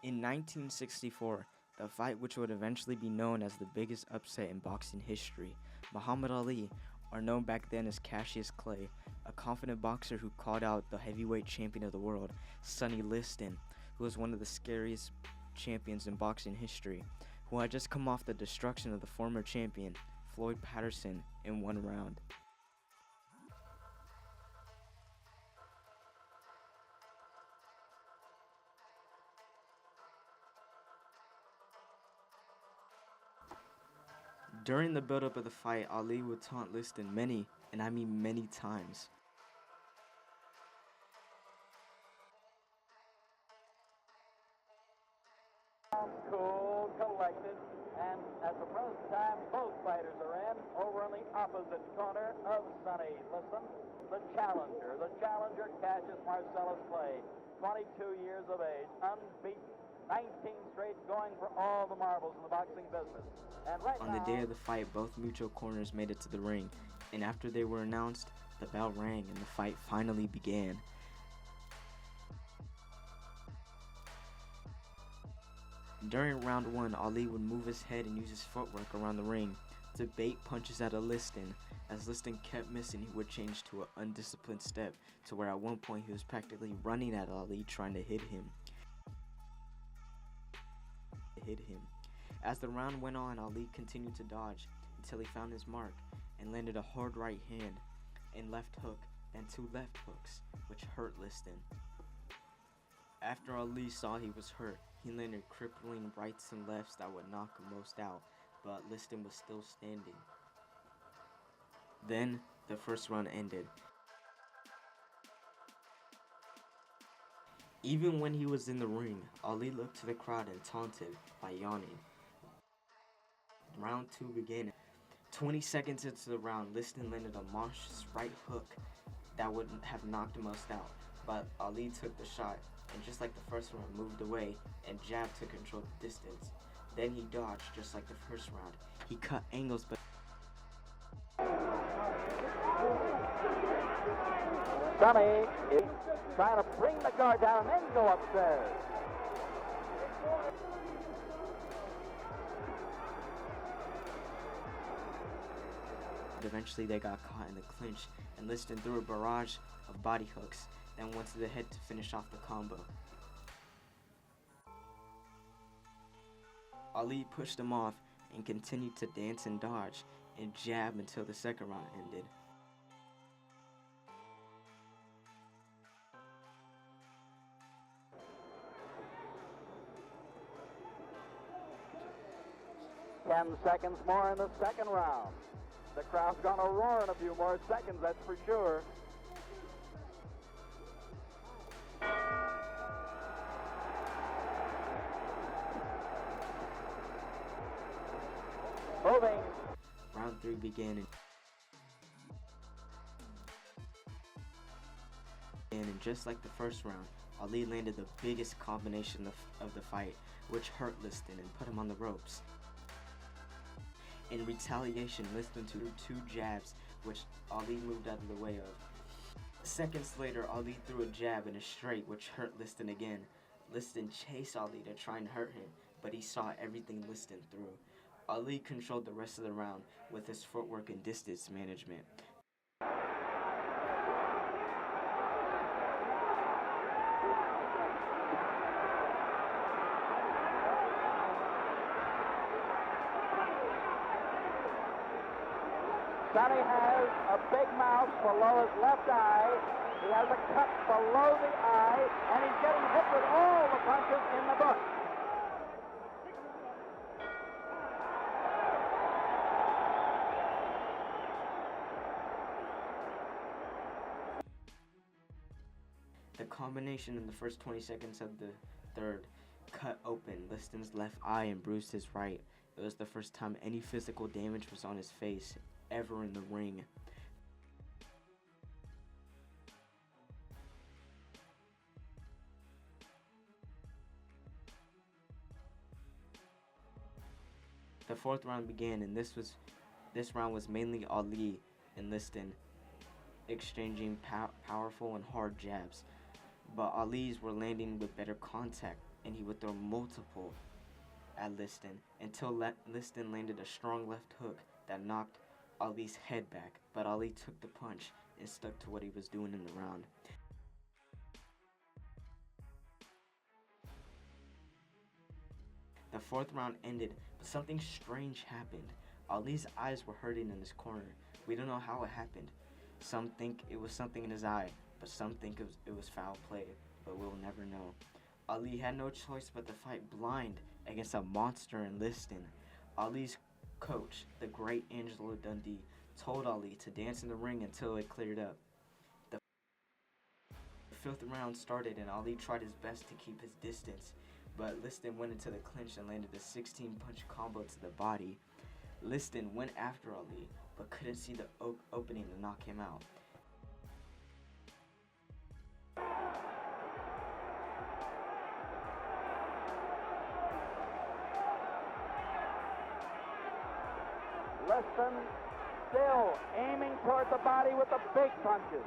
In 1964, the fight which would eventually be known as the biggest upset in boxing history, Muhammad Ali, or known back then as Cassius Clay, a confident boxer who called out the heavyweight champion of the world, Sonny Liston, who was one of the scariest champions in boxing history, who had just come off the destruction of the former champion, Floyd Patterson, in one round. During the build-up of the fight, Ali would taunt Liston many, and I mean many times. Cool, collected, and at the present time, both fighters are in over in the opposite corner of Sonny Liston, the challenger Cassius Marcellus Clay, 22 years of age, unbeaten. 19 straight, going for all the marbles in the boxing business. And right on the day of the fight, both mutual corners made it to the ring, and after they were announced, the bell rang and the fight finally began. During round one, Ali would move his head and use his footwork around the ring to bait punches out of Liston. As Liston kept missing, he would change to an undisciplined step, to where at one point he was practically running at Ali trying to hit him. As the round went on, Ali continued to dodge until he found his mark and landed a hard right hand and left hook and two left hooks, which hurt Liston. After Ali saw he was hurt, he landed crippling rights and lefts that would knock him most out, but Liston was still standing. Then the first round ended. Even when he was in the ring, Ali looked to the crowd and taunted by yawning. Round 2 began. 20 seconds into the round, Liston landed a monstrous right hook that would have knocked him most out, but Ali took the shot, and just like the first round, moved away and jabbed to control the distance. Then he dodged just like the first round. He cut angles, but Sonny is trying to bring the guard down and then go upstairs. Eventually they got caught in the clinch, and Liston threw a barrage of body hooks, then went to the head to finish off the combo. Ali pushed him off and continued to dance and dodge and jab until the second round ended. Ten seconds more in the second round. The crowd's gonna roar in a few more seconds, that's for sure. Moving. Round 3 began, and just like the first round, Ali landed the biggest combination of the fight, which hurt Liston and put him on the ropes. In retaliation, Liston threw 2 jabs, which Ali moved out of the way of. Seconds later, Ali threw a jab and a straight, which hurt Liston again. Liston chased Ali to try and hurt him, but he saw everything Liston threw. Ali controlled the rest of the round with his footwork and distance management. Sonny has a big mouth below his left eye. He has a cut below the eye, and he's getting hit with all the punches in the book. The combination in the first 20 seconds of the third cut open Liston's left eye and bruised his right. It was the first time any physical damage was on his face ever in the ring. The fourth round began, and this round was mainly Ali and Liston exchanging powerful and hard jabs, but Ali's were landing with better contact and he would throw multiple at Liston until Liston landed a strong left hook that knocked Ali's head back, but Ali took the punch and stuck to what he was doing in the round. The fourth round ended, but something strange happened. Ali's eyes were hurting in his corner. We don't know how it happened. Some think it was something in his eye, but some think it was foul play, but we'll never know. Ali had no choice but to fight blind against a monster in Liston. Ali's coach, the great Angelo Dundee, told Ali to dance in the ring until it cleared up. The fifth round started and Ali tried his best to keep his distance, but Liston went into the clinch and landed a 16-punch combo to the body. Liston went after Ali, but couldn't see the opening to knock him out. Liston still aiming toward the body with the big punches.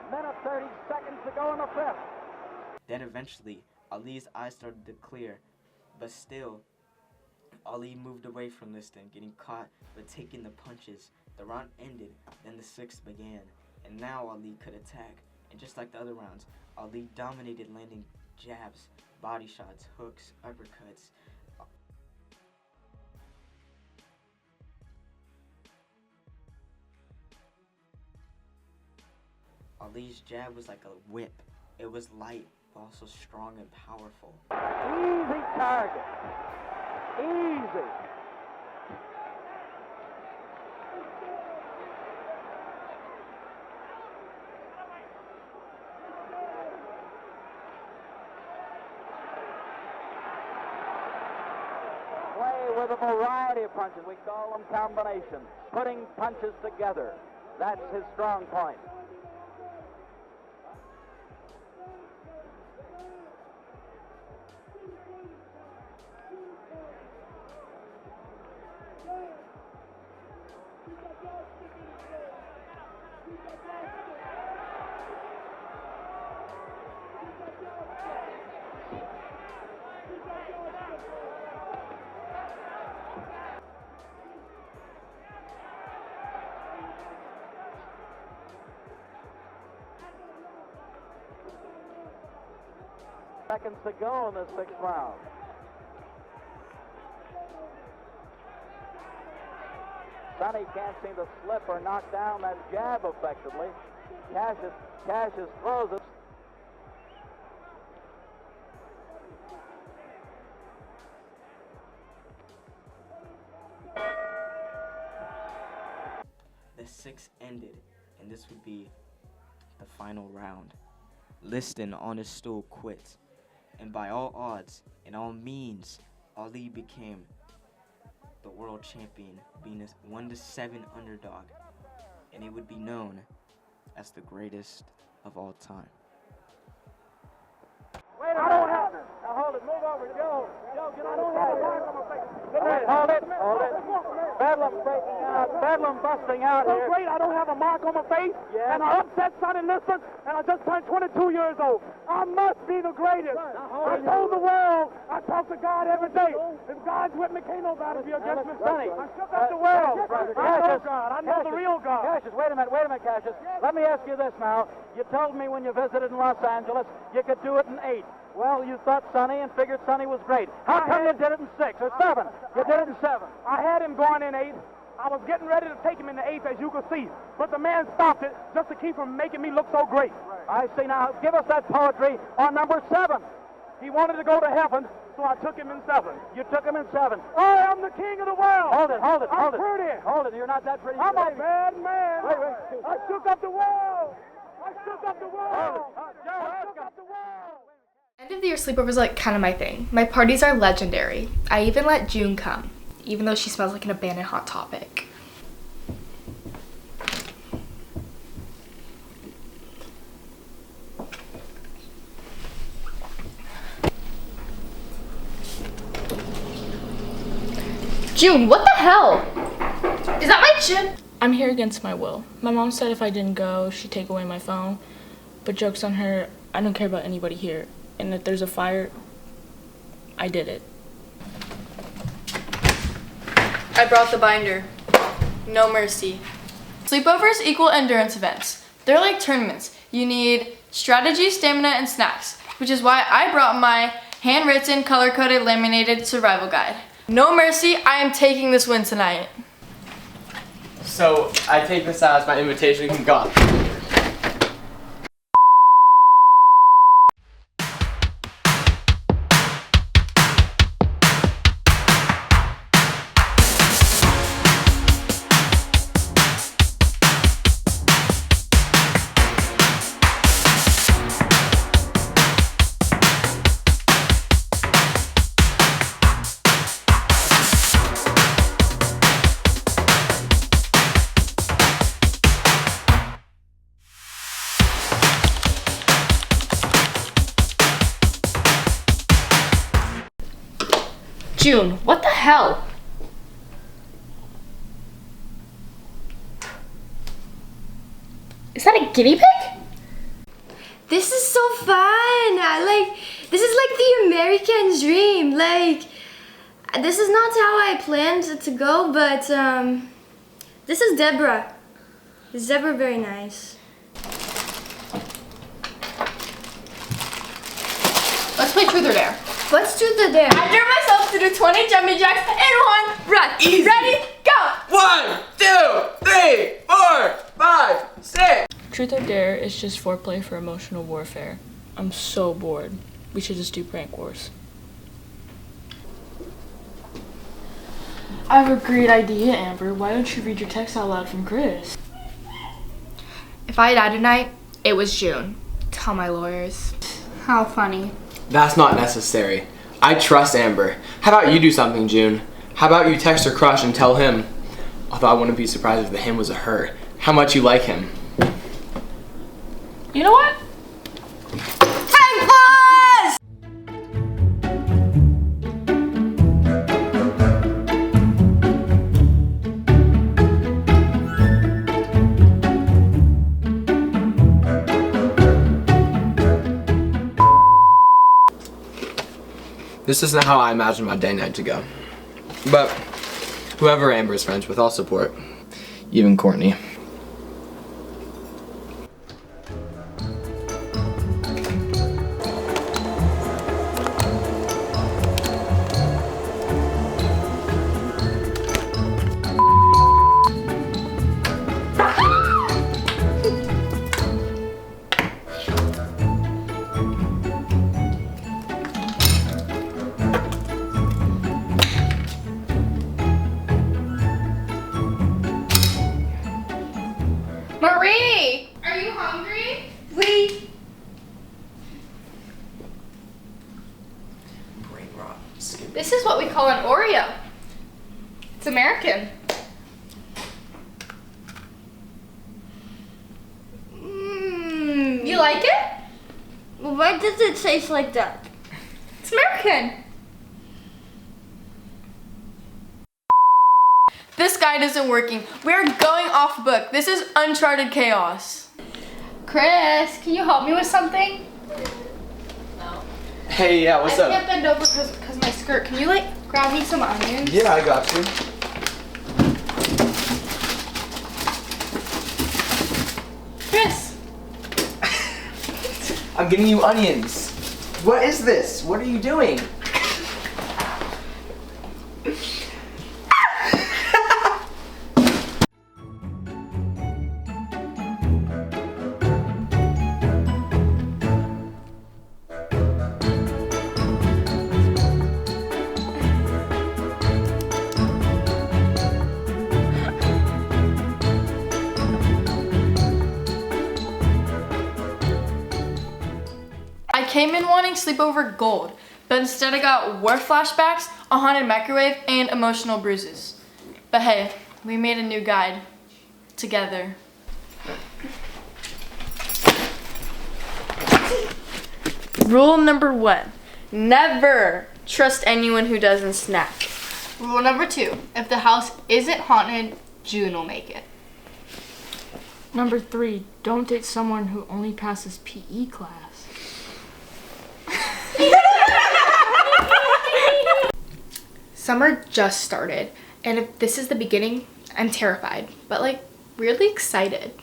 Minute 30 seconds to go in the fifth. Then eventually, Ali's eyes started to clear, but still, Ali moved away from Liston, getting caught but taking the punches. The round ended, then the sixth began, and now Ali could attack. And just like the other rounds, Ali dominated, landing jabs, body shots, hooks, uppercuts. Ali's jab was like a whip. It was light, but also strong and powerful. Easy target. Easy. Play with a variety of punches. We call them combinations. Putting punches together. That's his strong point. Seconds to go in this sixth round. Sonny can't seem to slip or knock down that jab effectively. Cassius throws it. The sixth ended, and this would be the final round. Liston on his stool quit, and by all odds and all means, Ali became the world champion, being a 1-7 underdog, and it would be known as the greatest of all time. Wait, I don't have it. Now hold it. Move over, Joe. Joe, get on the side. Hold it. Hold it. Bedlam breaking out. Bedlam busting out so here. Great, I don't have a mark on my face. Yeah. And I upset Sonny Liston, and I just turned 22 years old. I must be the greatest. I told the world, I talk to God every day. If God's with me, can't nobody be against me. Sonny, I shook up the world. I know God. I know the real God. Cassius, wait a minute, Cassius. Let me ask you this now. You told me when you visited in Los Angeles you could do it in 8. Well, you thought Sonny and figured Sonny was great. How come you did it in 6 or 7? You did it in 7. I had him going in 8. I was getting ready to take him in the 8th, as you can see. But the man stopped it just to keep from making me look so great. I see. Now, give us that poetry on number 7. He wanted to go to heaven, so I took him in 7. You took him in 7. I am the king of the world. Hold it. I'm pretty. Hold it. You're not that pretty. I'm a bad man. Wait. I shook up the world. I shook up the world. I shook up the world. End of the year sleepovers is like kind of my thing. My parties are legendary. I even let June come, even though she smells like an abandoned Hot Topic. June, what the hell? Is that my chin? I'm here against my will. My mom said if I didn't go, she'd take away my phone. But joke's on her, I don't care about anybody here. And if there's a fire, I did it. I brought the binder. No mercy. Sleepovers equal endurance events. They're like tournaments. You need strategy, stamina, and snacks, which is why I brought my handwritten, color-coded, laminated survival guide. No mercy, I am taking this win tonight. So I take this as my invitation to God. June, what the hell? Is that a guinea pig? This is so fun. This is like the American dream. This is not how I planned it to go, but this is Deborah. Is Deborah very nice? Let's play truth or dare. Let's do the dare. I dare myself to do 20 jumping jacks in one run. Easy. Ready? Go! 1, 2, 3, 4, 5, 6. Truth or dare is just foreplay for emotional warfare. I'm so bored. We should just do prank wars. I have a great idea, Amber. Why don't you read your text out loud from Chris? If I die tonight, it was June. Tell my lawyers. How funny. That's not necessary. I trust Amber. How about you do something, June? How about you text your crush and tell him, although I wouldn't be surprised if the him was a her, how much you like him. You know what? This isn't how I imagined my day night to go. But whoever Amber is friends with, I'll support. Even Courtney. Marie! Are you hungry? Please. Brain rot. This is what we call an Oreo. It's American. You like it? Why does it taste like that? It's American. This guide isn't working. We're going off book. This is uncharted chaos. Chris, can you help me with something? Hey, yeah, what's I up? can't bend over because my skirt. Can you grab me some onions? Yeah, I got you. Chris. I'm getting you onions. What is this? What are you doing? I came in wanting sleepover gold, but instead I got war flashbacks, a haunted microwave, and emotional bruises. But hey, we made a new guide. Together. Rule number 1. Never trust anyone who doesn't snack. Rule number 2. If the house isn't haunted, June will make it. Number 3, don't date someone who only passes PE class. Summer just started, and if this is the beginning, I'm terrified, but like weirdly excited.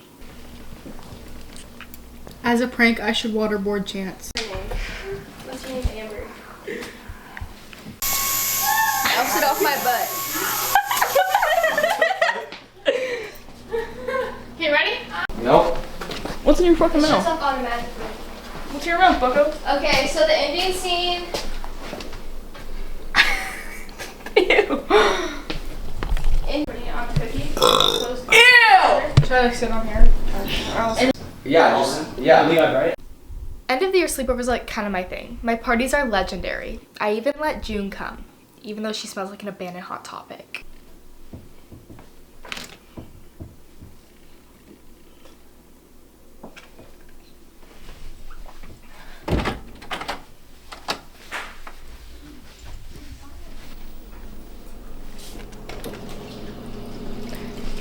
As a prank, I should waterboard Chance. What's your name, Amber? I'll sit off my butt. Okay, ready? Nope. What's in your fucking Shuts mouth? off automatically. What's in your mouth, bucko? Okay, so the ending scene. Ew. Putting it on the cookie. Should I like sit on here? Yeah, right? End of the year sleepover is like kind of my thing. My parties are legendary. I even let June come, even though she smells like an abandoned Hot Topic.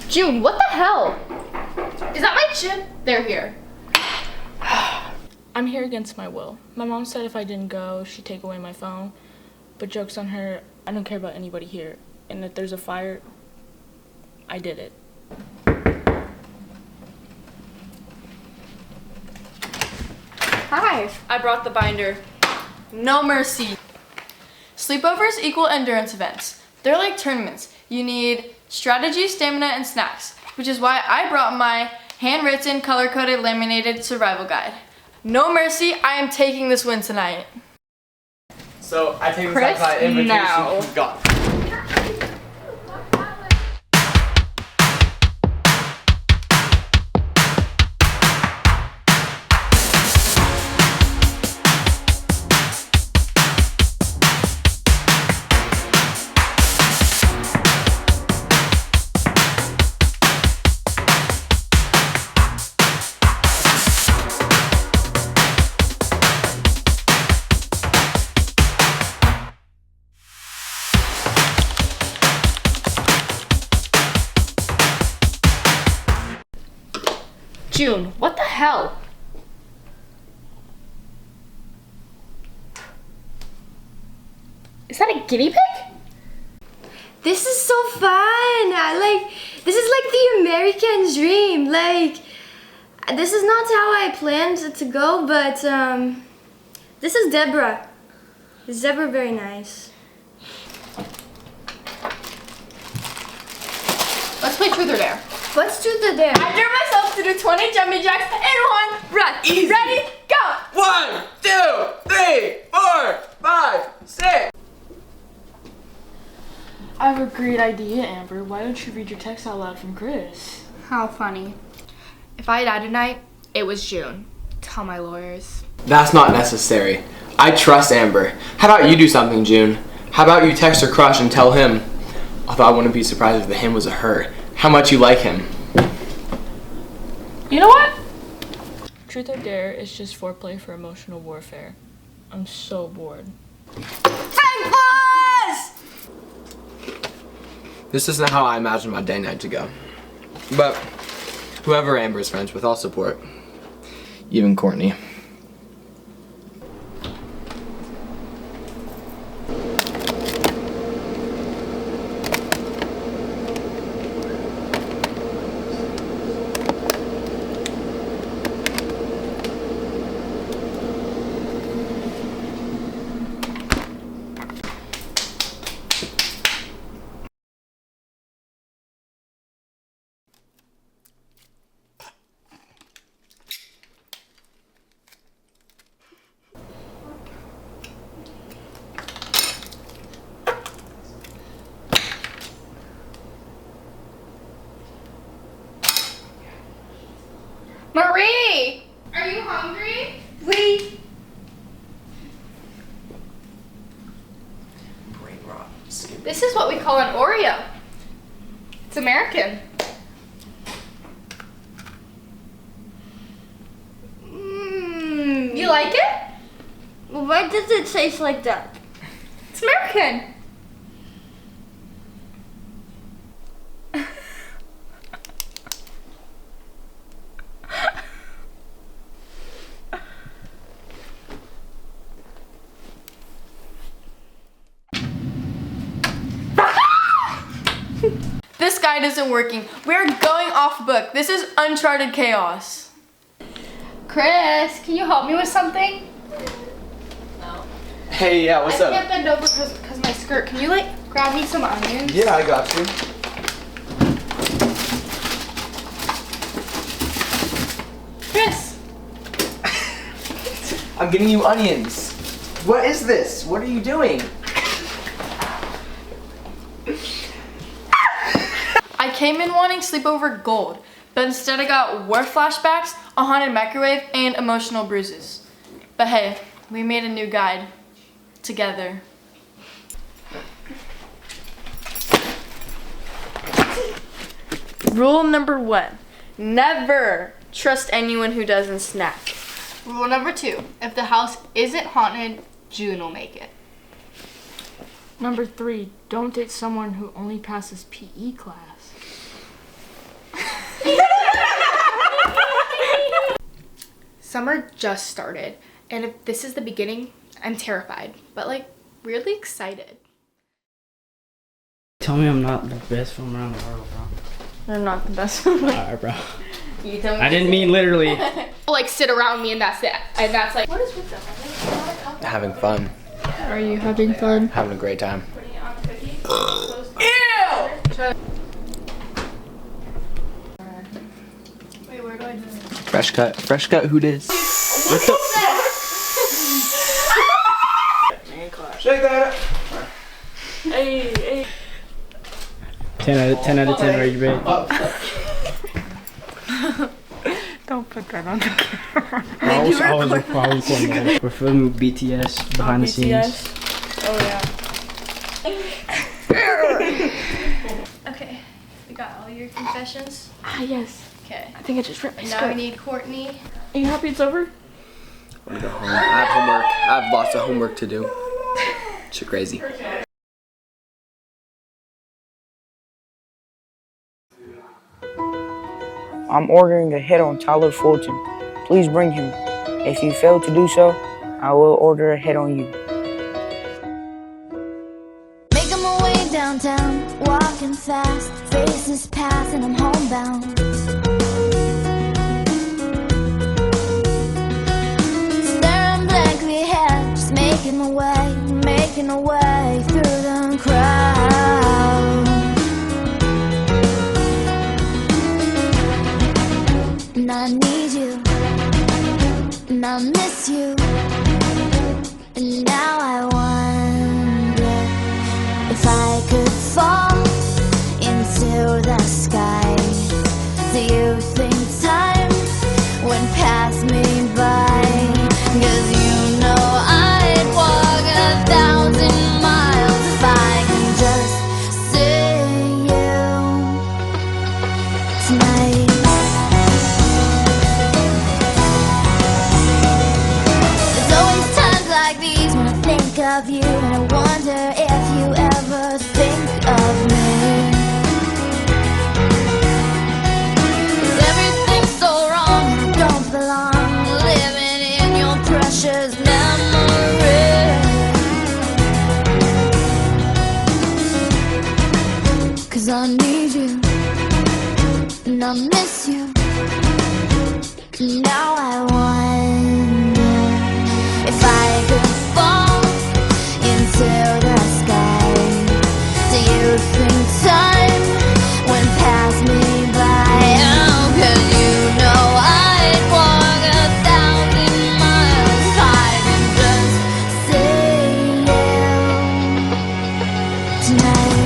June, what the hell? Is that my chip? They're here. I'm here against my will. My mom said if I didn't go, she'd take away my phone. But joke's on her, I don't care about anybody here. And if there's a fire, I did it. Hi. I brought the binder. No mercy. Sleepovers equal endurance events. They're like tournaments. You need strategy, stamina, and snacks, which is why I brought my handwritten, color-coded, laminated survival guide. No mercy, I am taking this win tonight. So I take this Chris, outside invitation. no. Gone. June, what the hell? Is that a guinea pig? This is so fun. This is like the American dream. This is not how I planned it to go, but this is Deborah. Is Deborah very nice? Let's play truth or dare. Let's do the dare. I dare myself to do 20 jumping jacks in one breath. Easy. Ready, go! 1, 2, 3, 4, 5, 6. I have a great idea, Amber. Why don't you read your text out loud from Chris? How funny. If I died tonight, it was June. Tell my lawyers. That's not necessary. I trust Amber. How about you do something, June? How about you text your crush and tell him? Although I wouldn't be surprised if the him was a her. How much you like him. You know what? Truth or dare is just foreplay for emotional warfare. I'm so bored. This isn't how I imagined my day night to go. But whoever Amber is friends with, I'll support. Even Courtney. Marie! Are you hungry? Wait. Brain rot. Skip. This is what we call an Oreo. It's American. You like it? Why does it taste like that? It's American. guide isn't working. We're going off book. This is uncharted chaos. Chris, can you help me with something? Hey, yeah, what's I up? can't bend over because my skirt. Can you like grab me some onions? Yeah, I got you. Chris. I'm getting you onions. What is this? What are you doing? I came in wanting sleepover gold, but instead I got war flashbacks, a haunted microwave, and emotional bruises. But hey, we made a new guide. Together. Rule number 1. Never trust anyone who doesn't snack. Rule number 2. If the house isn't haunted, June will make it. Number 3, don't date someone who only passes PE class. Summer just started, and if this is the beginning, I'm terrified, but like weirdly excited. Tell me I'm not the best film around the world, bro. You're not the best. Alright, bro. You tell me. I didn't mean literally. Like sit around me and that's it. And that's like, what is with them? Having fun. Are you having fun? Having a great time. Wait, where do I do it? Fresh cut, who dis? What the? Shake that. Hey. 10 out of 10, right, babe? Don't put that on the camera. I was recording. We're filming BTS behind the scenes. Oh yeah. Okay, we got all your confessions. Ah yes. Okay. I think I just ripped my Now skirt. we need Courtney. Are you happy it's over? I wanna go home. I have homework. I have lots of homework to do. Shit crazy. I'm ordering a hit on Tyler Fulton. Please bring him. If you fail to do so, I will order a hit on you. Making my way downtown, walking fast, faces pass and I'm homebound. Staring blankly ahead, just making my way through the crowd. And I need you, and I miss you, and now I wonder if I could fall into the sky. Do you think time would pass me by? 'Cause you know I'd walk 1,000 miles if I can just see you tonight. Of you, and I wonder if you ever think of me. 'Cause everything's so wrong, and I don't belong living in your precious memory. 'Cause I need you, and I miss you, and now I wonder if I could fall into the sky. Do you think time would pass me by? Oh, 'cause you know I'd walk 1,000 miles if I can just see you tonight.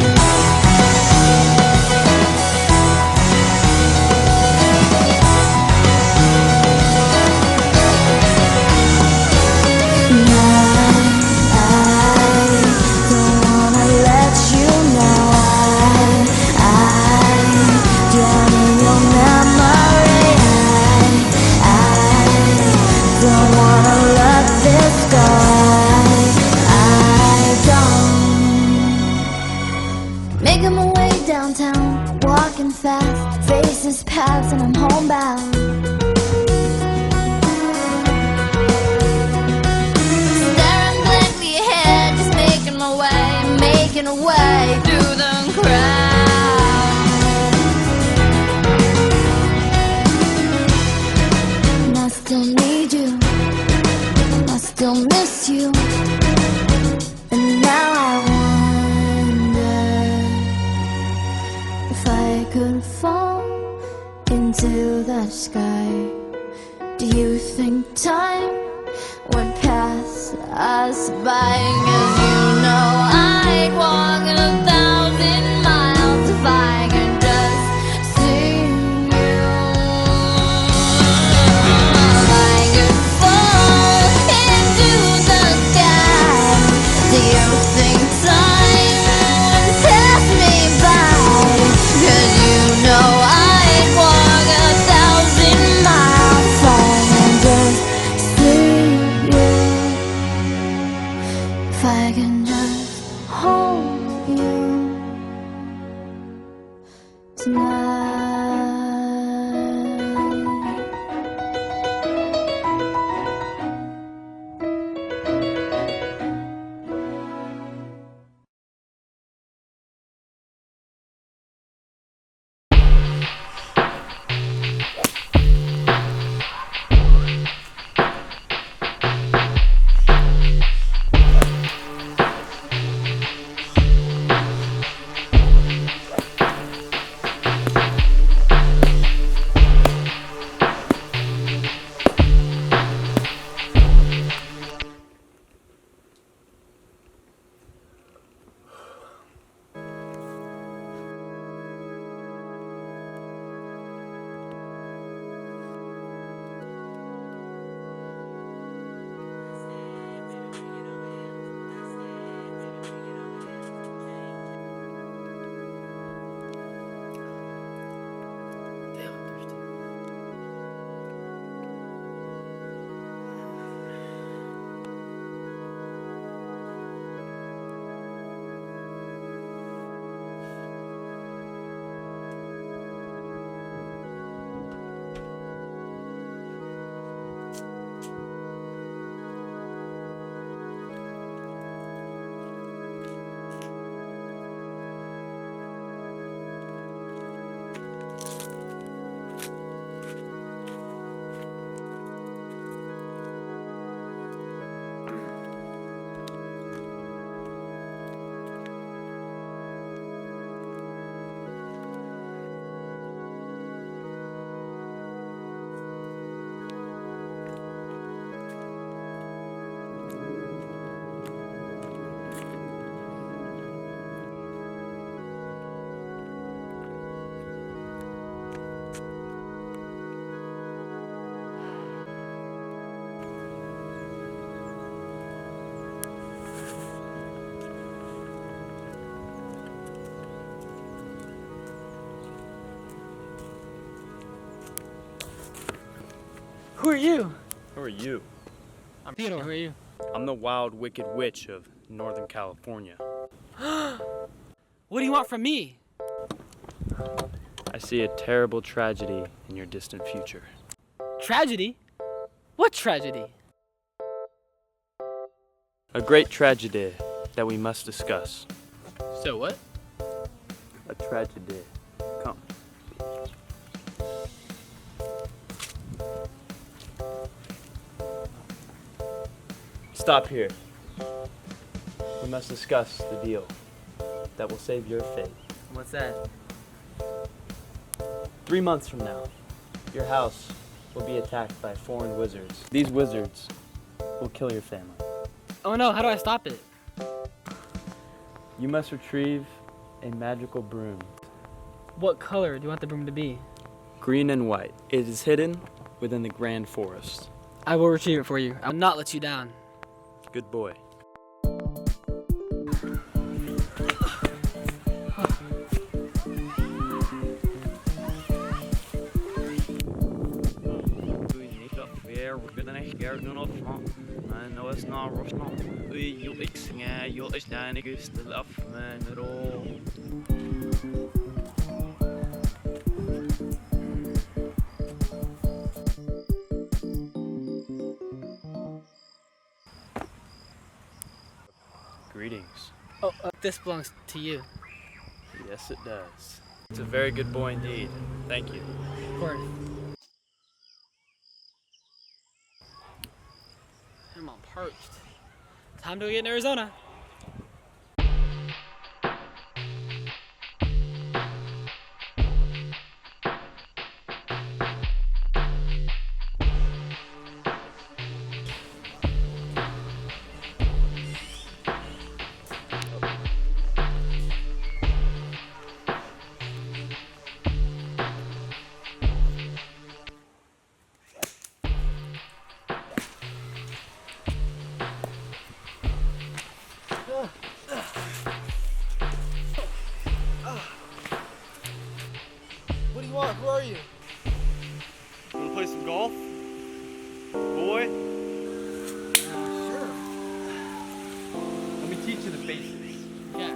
still miss you. And now I wonder if I could fall into that sky. Do you think time would pass us by? 'Cause you know I'd walk 1,000 miles if I could just see you. If I could fall into the sky, do you think time would pass me by? 'Cause you know I'd walk 1,000 miles if I could just see you. If I can just hold you tonight. Who are you? Who are you? I'm Theodore. Who are you? I'm the wild, wicked witch of Northern California. What do you want from me? I see a terrible tragedy in your distant future. Tragedy? What tragedy? A great tragedy that we must discuss. So what? A tragedy. Come. Stop here. We must discuss the deal that will save your fate. What's that? 3 months from now, your house will be attacked by foreign wizards. These wizards will kill your family. Oh no, how do I stop it? You must retrieve a magical broom. What color do you want the broom to be? Green and white. It is hidden within the Grand Forest. I will retrieve it for you. I will not let you down. Good boy. Greetings. Oh, this belongs to you. Yes, it does. It's a very good boy indeed. Thank you. Of course. I'm all parched. Time to get in Arizona. What do you want? Who are you? Wanna play some golf? Boy? Sure. Let me teach you the basics. Yeah.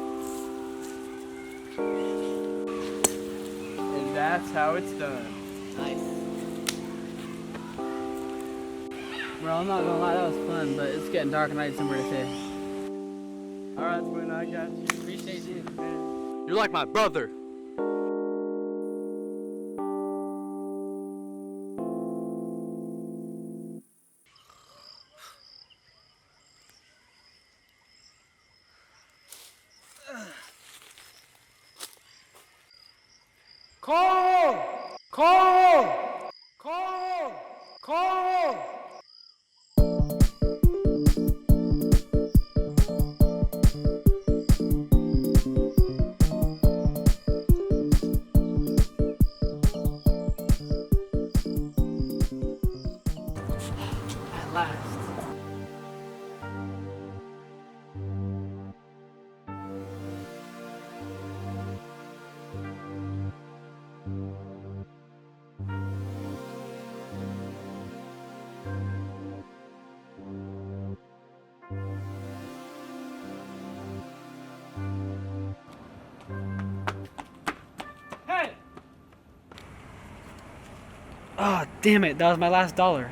And that's how it's done. Nice. Bro, I'm not gonna lie, that was fun, but it's getting dark and I need somewhere to stay. Alright, Twin, I got you. Appreciate you. You're like my brother. Carl! Carl! Carl! Carl! At last. Hey! Oh, damn it, that was my last dollar.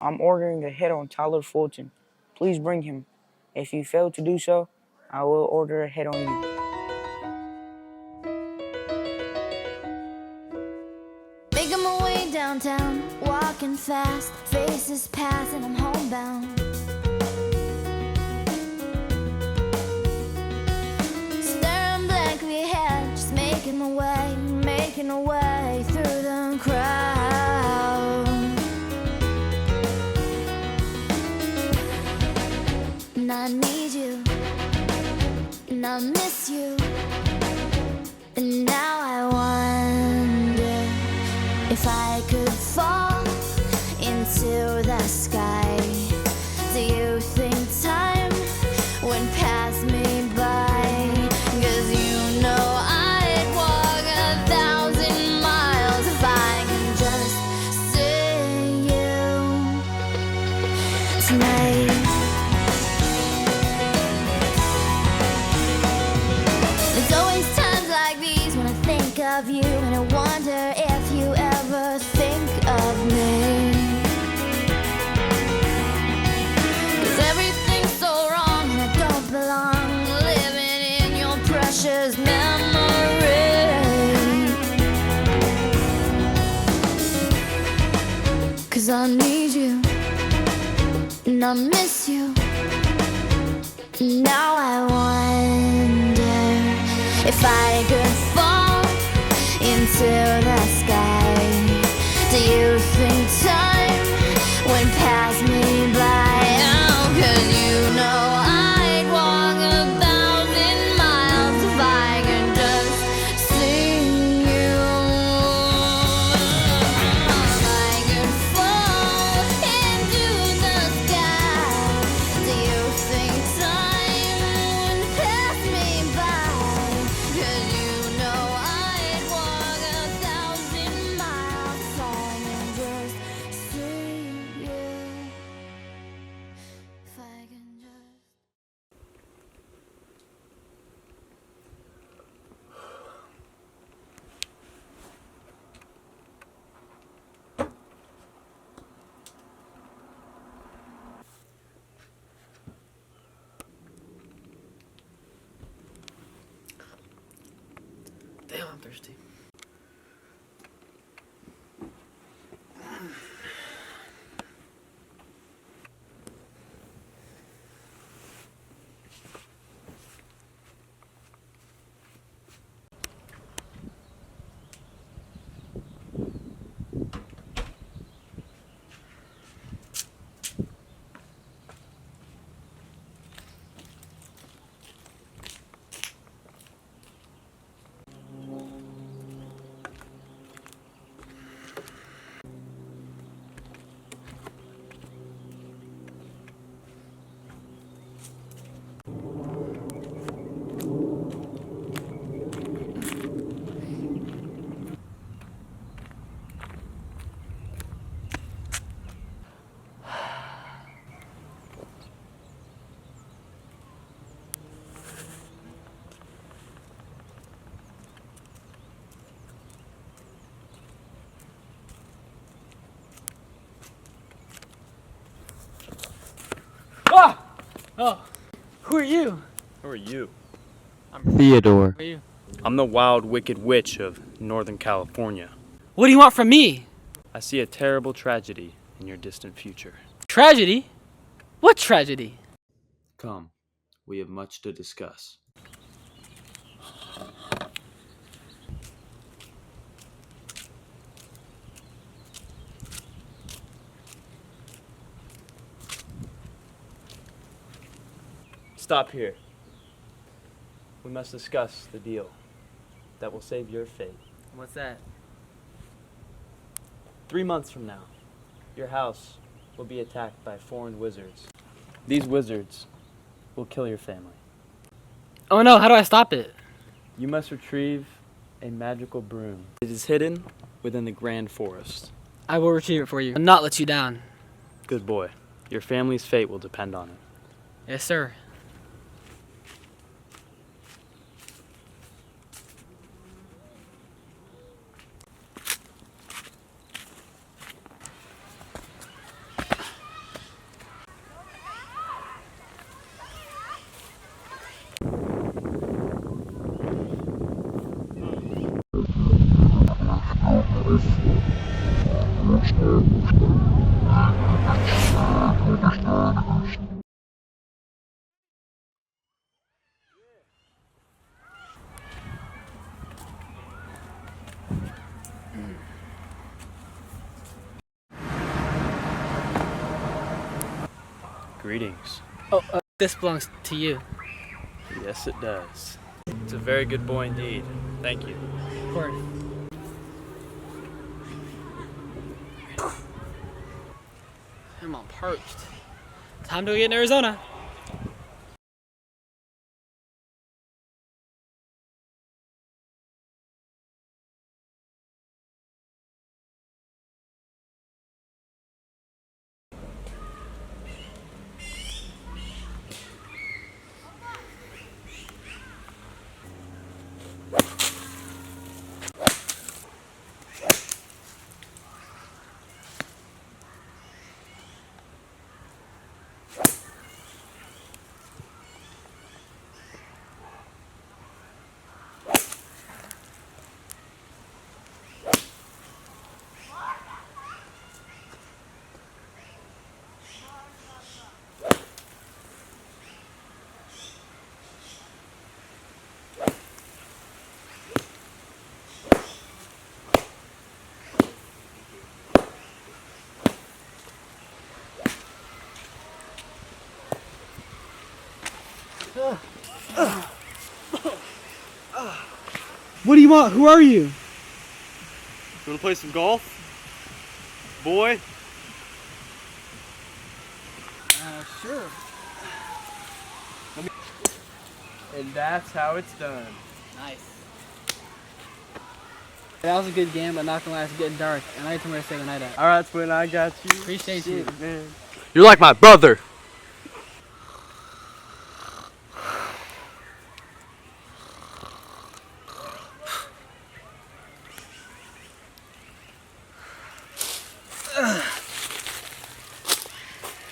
I'm ordering a hit on Tyler Fulton. Please bring him. If you fail to do so, I will order a hit on you. Making my way downtown, walking fast, faces pass and I'm homebound. Staring blankly ahead, just making my way through the crowd. And I need you, and I miss you, and now I wonder if I could fall into the sky. Do you think time would pass me by? 'Cause you know I'd walk 1,000 miles if I could just see you tonight. There's always times like these when I think of you, and I wonder if you ever think of me. 'Cause everything's so wrong and I don't belong, living in your precious memory. 'Cause I need you, and I miss you. Now I wonder if I could fall into the sky. Do you think time would pass me by? Oh, 'cause you know I'd walk 1,000 miles if I could just see thirsty. Ah! Oh, who are you? Who are you? I'm Theodore. Who are you? I'm the wild, wicked witch of Northern California. What do you want from me? I see a terrible tragedy in your distant future. Tragedy? What tragedy? Come, we have much to discuss. Stop here. We must discuss the deal that will save your fate. What's that? 3 months from now, your house will be attacked by foreign wizards. These wizards will kill your family. Oh no, how do I stop it? You must retrieve a magical broom. It is hidden within the Grand Forest. I will retrieve it for you and not let you down. Good boy. Your family's fate will depend on it. Yes, sir. Greetings. Oh, this belongs to you. Yes, it does. It's a very good boy indeed. Thank you. Of course. I'm all parched. Time to get in Arizona. What do you want? Who are you? You wanna play some golf? Boy? Sure. And that's how it's done. Nice. That was a good game, but not gonna lie, it's getting dark, and I need somewhere to stay the night at. Alright, Twin, I got you. Appreciate Shit, you. man. You're like my brother.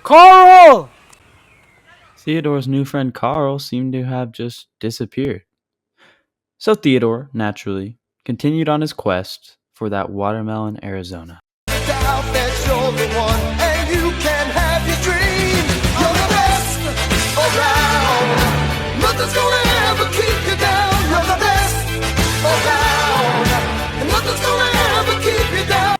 Carl! Theodore's new friend Carl seemed to have just disappeared. So Theodore, naturally, continued on his quest for that watermelon Arizona. Doubt that you're the one, and you can have your dream. You're the best around. Nothing's gonna ever keep you down. You're the best around, and nothing's gonna ever keep you down.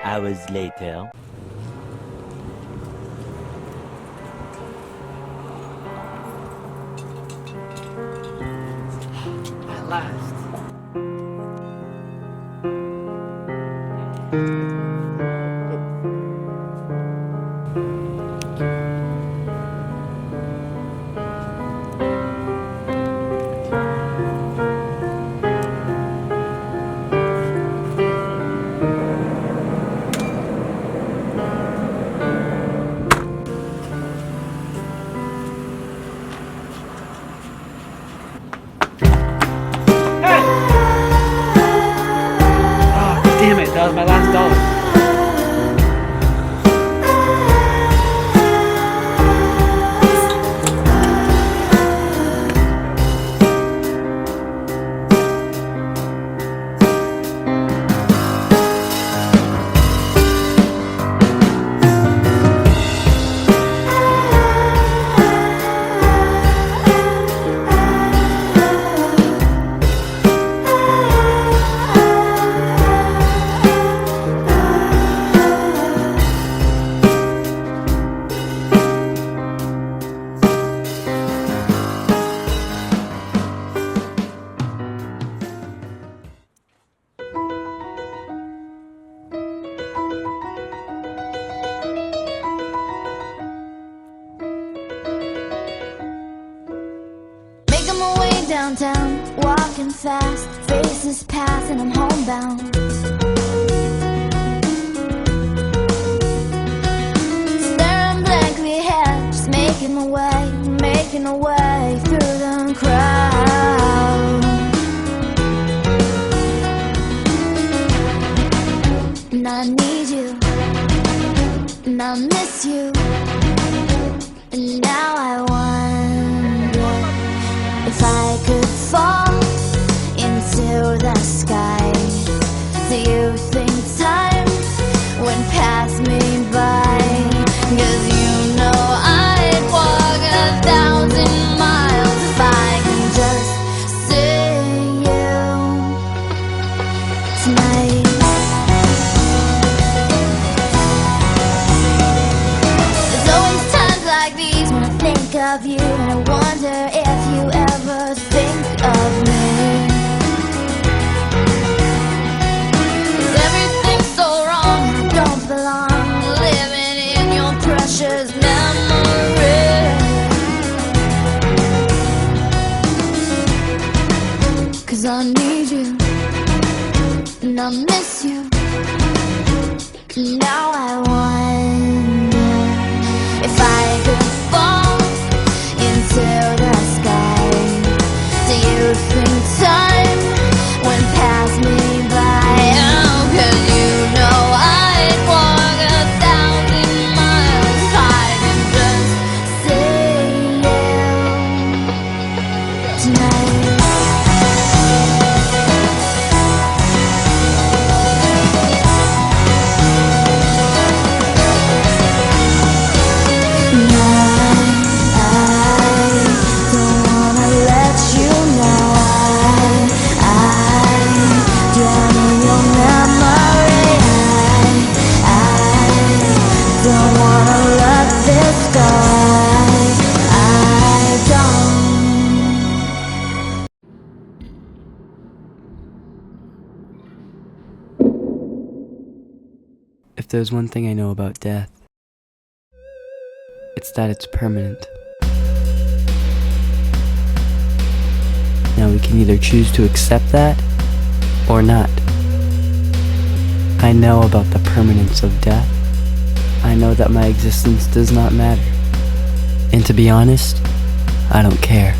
Hours later. At last. Damn it, that was my last dollar. Making my way downtown, walking fast, faces pass and I'm homebound. Staring blankly ahead, just making my way through the crowd. And I need you, and I miss you, and now I wonder if I could fall into the sky. Do you think time would pass me by? 'Cause you know I'd walk 1,000 miles if I can just see you tonight. There's always times like these when I think of you, and I wonder if you ever think of me. 'Cause everything's so wrong, I don't belong, living in your precious memory. 'Cause I need you, and I miss you, and now I wonder if I could fall into the sky. Do you think time would pass me by? Oh, 'cause you know I'd walk 1,000 miles if I could just see you tonight. If there's one thing I know about death, it's that it's permanent. Now we can either choose to accept that or not. I know about the permanence of death. I know that my existence does not matter. And to be honest, I don't care.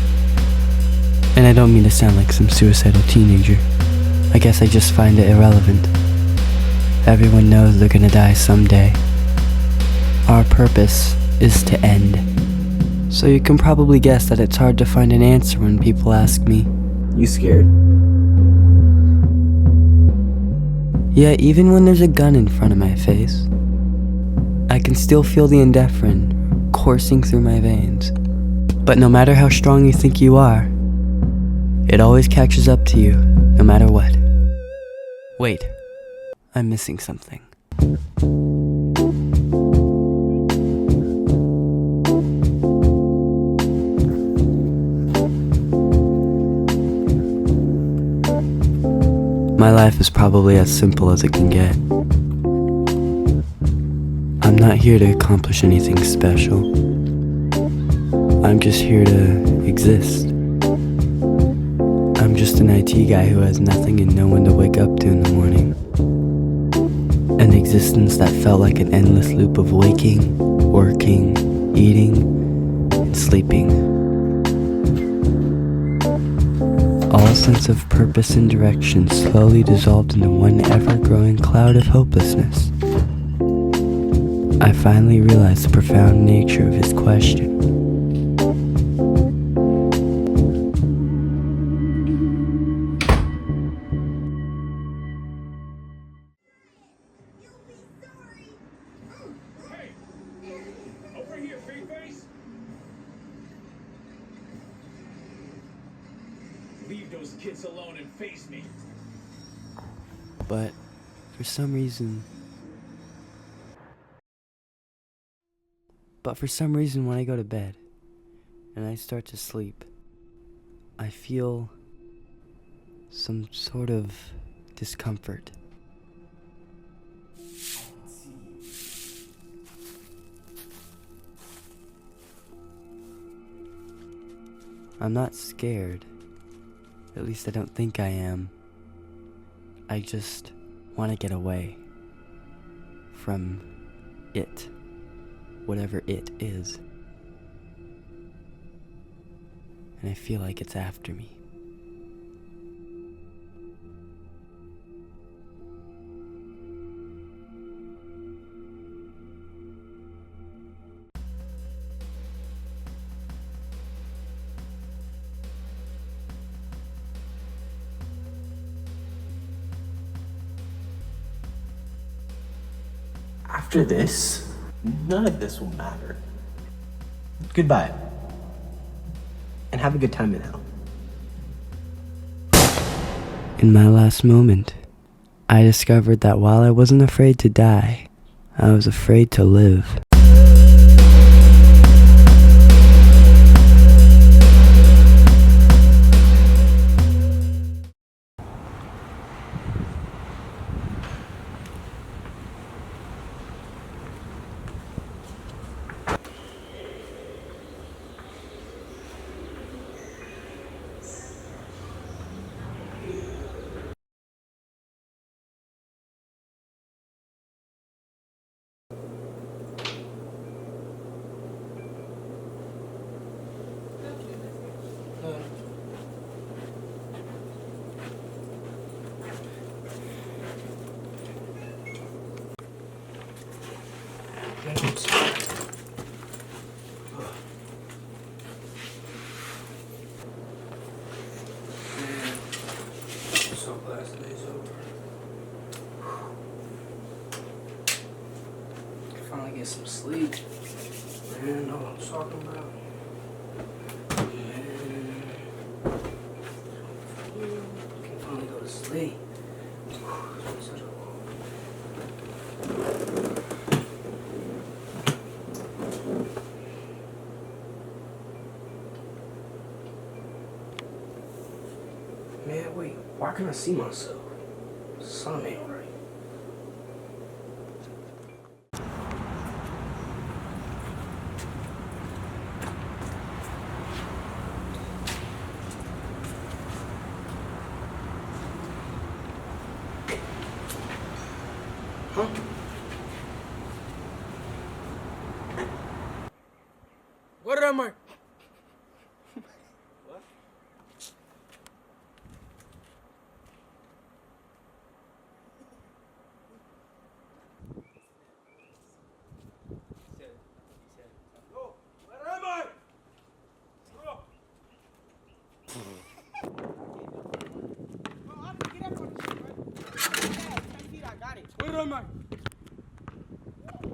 And I don't mean to sound like some suicidal teenager. I guess I just find it irrelevant. Everyone knows they're gonna die someday. Our purpose is to end. So you can probably guess that it's hard to find an answer when people ask me, "You scared?" Yeah, even when there's a gun in front of my face, I can still feel the endorphin coursing through my veins. But no matter how strong you think you are, it always catches up to you, no matter what. Wait, I'm missing something. My life is probably as simple as it can get. I'm not here to accomplish anything special. I'm just here to exist. I'm just an IT guy who has nothing and no one to wake up to in the morning. An existence that felt like an endless loop of waking, working, eating, and sleeping. All sense of purpose and direction slowly dissolved into one ever-growing cloud of hopelessness. I finally realized the profound nature of his question. Leave those kids alone and face me. But for some reason, when I go to bed and I start to sleep, I feel some sort of discomfort. I'm not scared. At least I don't think I am. I just want to get away from it, whatever it is. And I feel like it's after me. After this, none of this will matter. Goodbye. And have a good time in hell. In my last moment, I discovered that while I wasn't afraid to die, I was afraid to live. So glad today's over. Can finally get some sleep. Man, know what I'm talking about. Man. Can finally go to sleep. Man, wait, why can't I see myself? Something ain't right. Huh? What did I mark? What? Mike.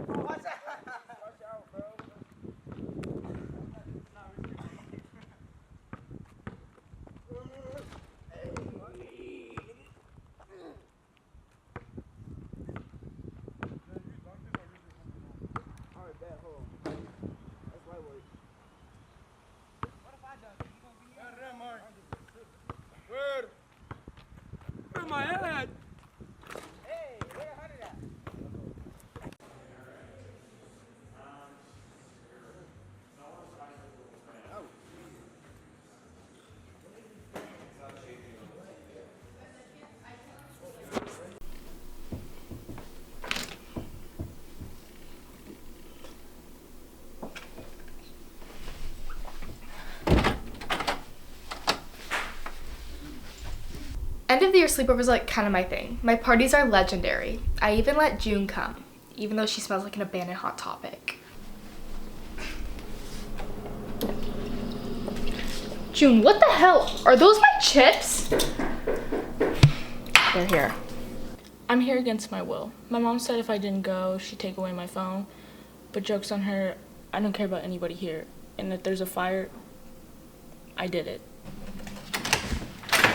Watch out, bro. Alright, bet, hold on. That's light work. What if I done it? You gonna be out of there, Mark? Word. Where's my head? Hey, where the 100 at? End of the year sleepover is like kind of my thing. My parties are legendary. I even let June come, even though she smells like an abandoned Hot Topic. June, what the hell? Are those my chips? They're here. I'm here against my will. My mom said if I didn't go, she'd take away my phone. But joke's on her, I don't care about anybody here. And if there's a fire, I did it.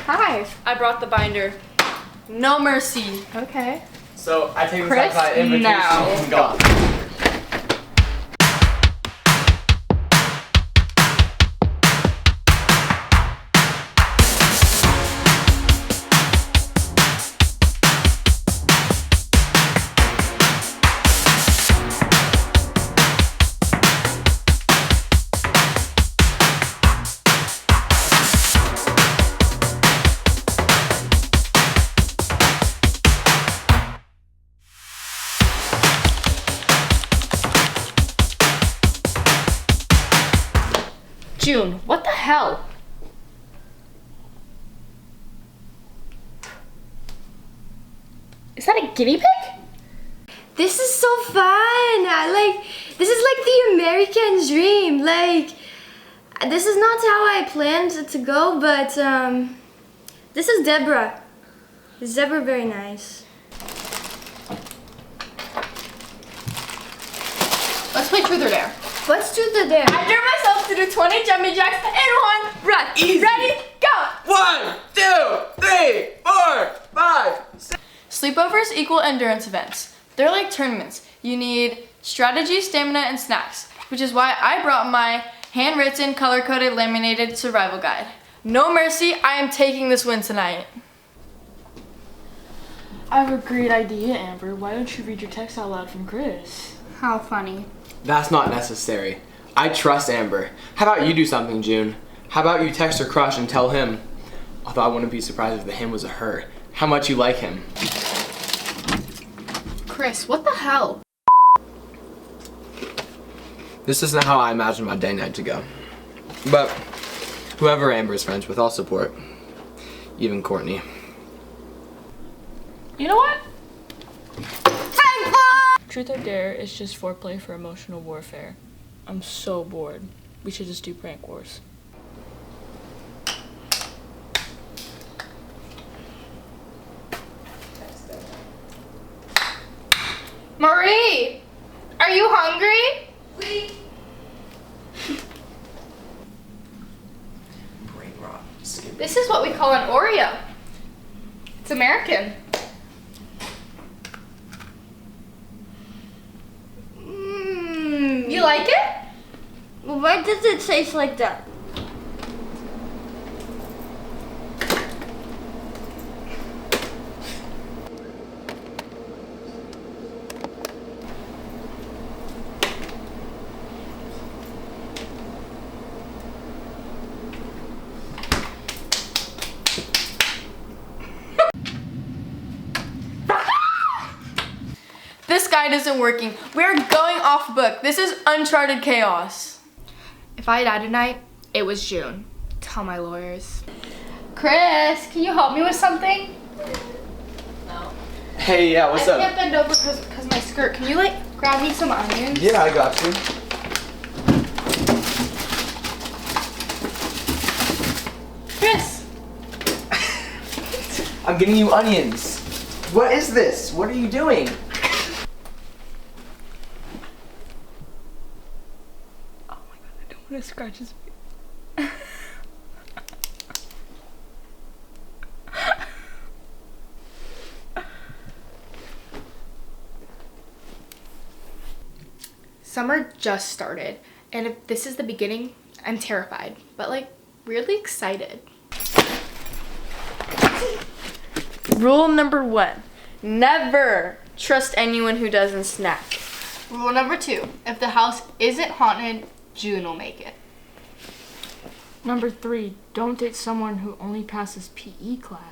Hi. I brought the binder. No mercy. Okay. So I take this Chris, outside invitation now. and gone. June, what the hell? Is that a guinea pig? This is so fun. This is like the American dream. This is not how I planned it to go, but this is Deborah. Is Deborah very nice? Let's play truth or dare. Let's do the dare. I dare myself to do 20 jumping jacks in one breath. Easy. Ready? Go! 1, 2, 3, 4, 5, 6. Sleepovers equal endurance events. They're like tournaments. You need strategy, stamina, and snacks, which is why I brought my handwritten, color-coded, laminated survival guide. No mercy, I am taking this win tonight. I have a great idea, Amber. Why don't you read your text out loud from Chris? How funny. That's not necessary. I trust Amber. How about you do something, June? How about you text your crush and tell him, although I wouldn't be surprised if the him was a her, how much you like him. Chris, what the hell? This isn't how I imagined my day night to go. But whoever Amber is friends with, I'll support. Even Courtney. You know what? Truth or dare is just foreplay for emotional warfare. I'm so bored. We should just do prank wars. Marie! Are you hungry? Please. Brain rot. This is what we call an Oreo. It's American. You like it? Why does it taste like that? This guide isn't working. We are going off book. This is uncharted chaos. If I die tonight, it was June. Tell my lawyers. Chris, can you help me with something? No. Hey, yeah, what's up? I can't bend over because my skirt. Can you grab me some onions? Yeah, I got you. Chris! I'm getting you onions. What is this? What are you doing? it scratches me. Summer just started, and if this is the beginning, I'm terrified, but like weirdly excited. Rule number 1, never trust anyone who doesn't snack. Rule number 2, if the house isn't haunted, June will make it. Number 3, don't date someone who only passes PE class.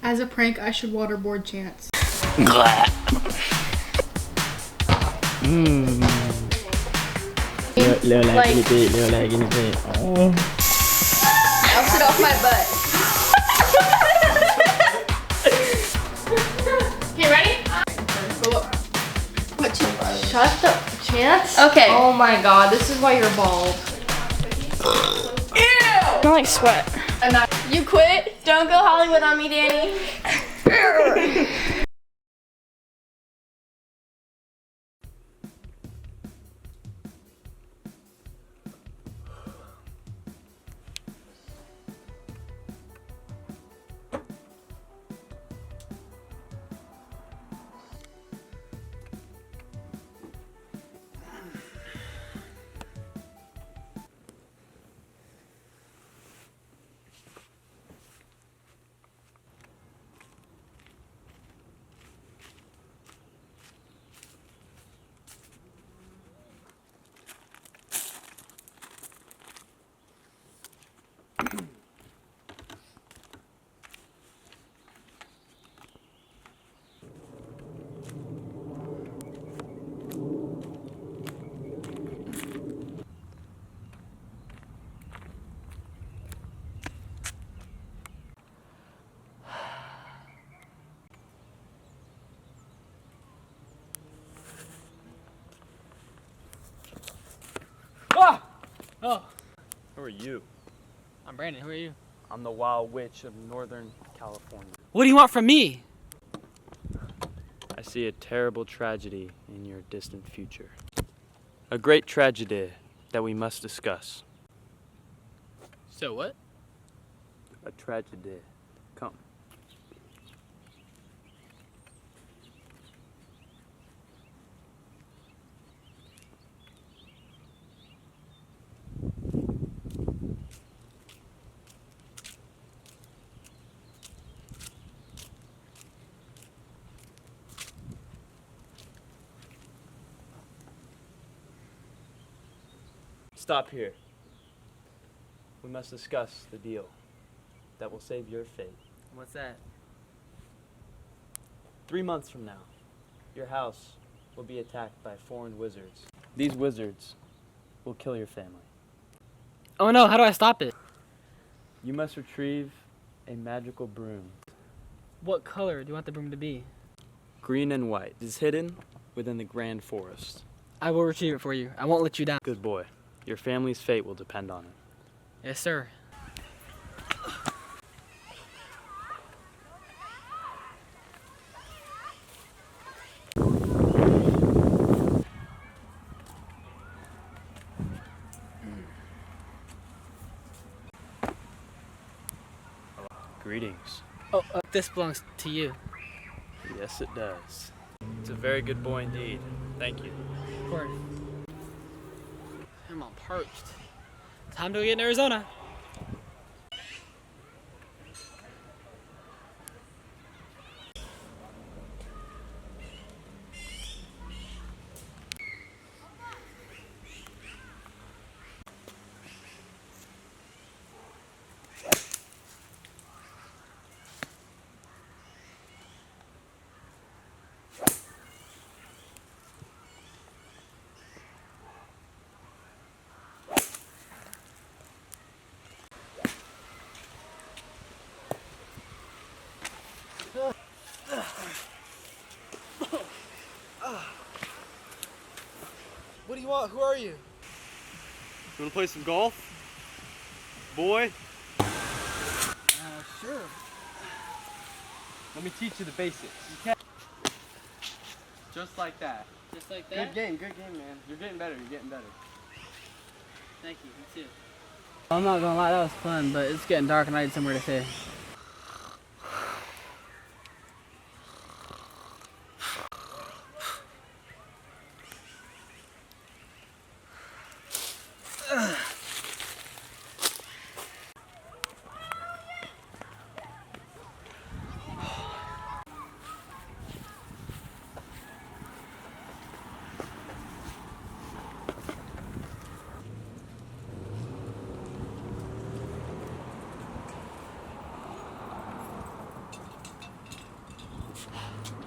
As a prank, I should waterboard Chance. Like, bounce it off my butt. Okay, ready? What? Shut the Chance? Okay. Oh my god, this is why you're bald. Ew! I like sweat. You quit? Don't go Hollywood on me, Danny. Oh. Who are you? I'm Brandon. Who are you? I'm the Wild Witch of Northern California. What do you want from me? I see a terrible tragedy in your distant future. A great tragedy that we must discuss. So what? A tragedy. Come. Stop here. We must discuss the deal that will save your fate. What's that? 3 months from now, your house will be attacked by foreign wizards. These wizards will kill your family. Oh no, how do I stop it? You must retrieve a magical broom. What color do you want the broom to be? Green and white. It is hidden within the Grand Forest. I will retrieve it for you. I won't let you down. Good boy. Your family's fate will depend on it. Yes, sir. Greetings. Oh, this belongs to you. Yes, it does. It's a very good boy indeed. Thank you. Of course. I'm all parched. Time to get in Arizona. What do you want? Who are you? You wanna play some golf? Boy? Sure. Let me teach you the basics. You can't. Just like that. Just like that? Good game, man. You're getting better, you're getting better. Thank you, you too. I'm not gonna lie, that was fun, but it's getting dark and I need somewhere to stay.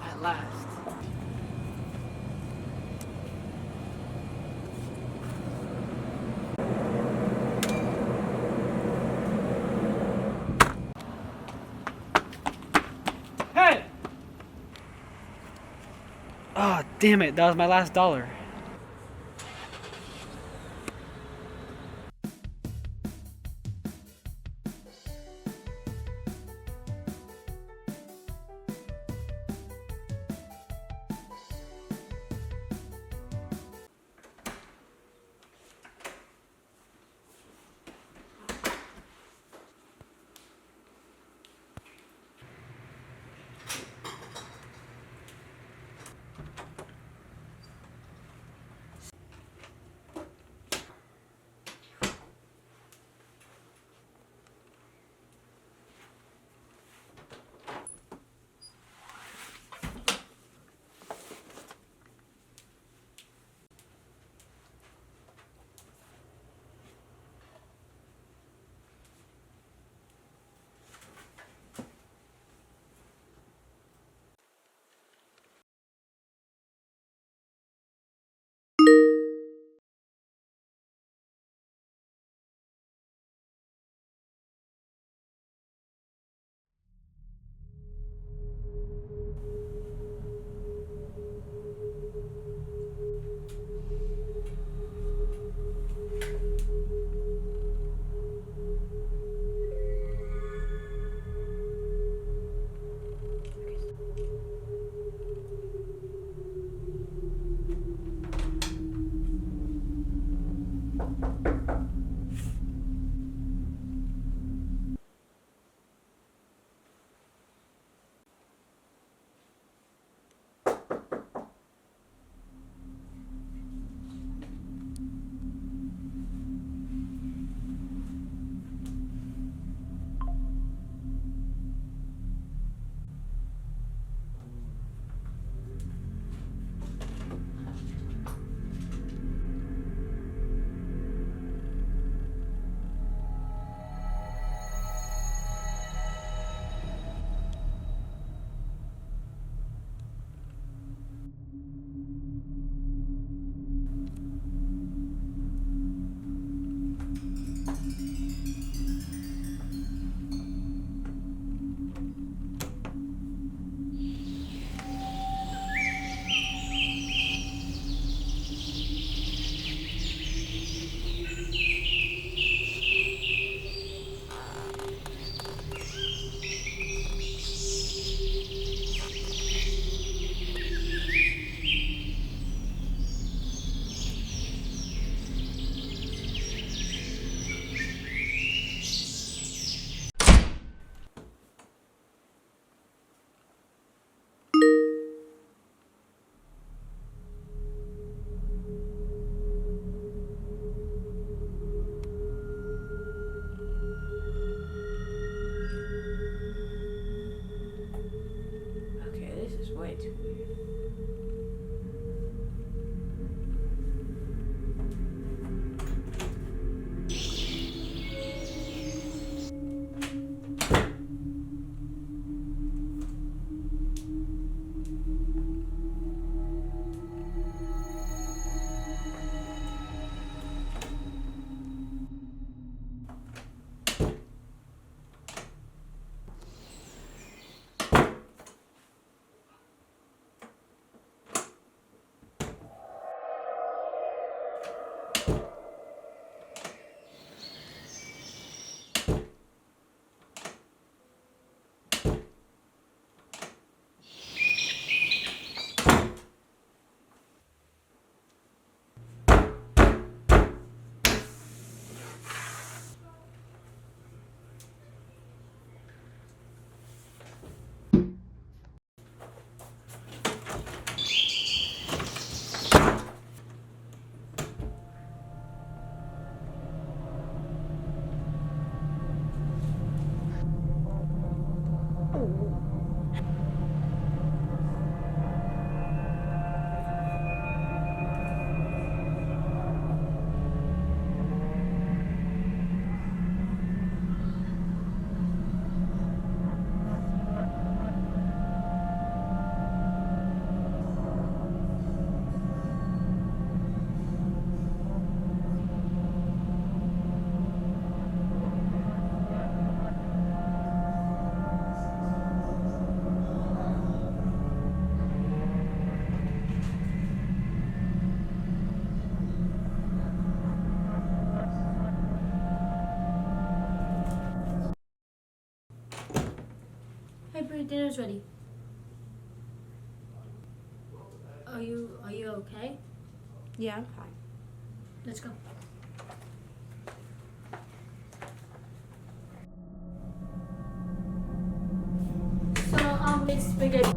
At last. Hey! Oh, damn it, that was my last dollar. your dinner's ready. Are you okay? Yeah, I'm fine. Let's go. So, it's spaghetti.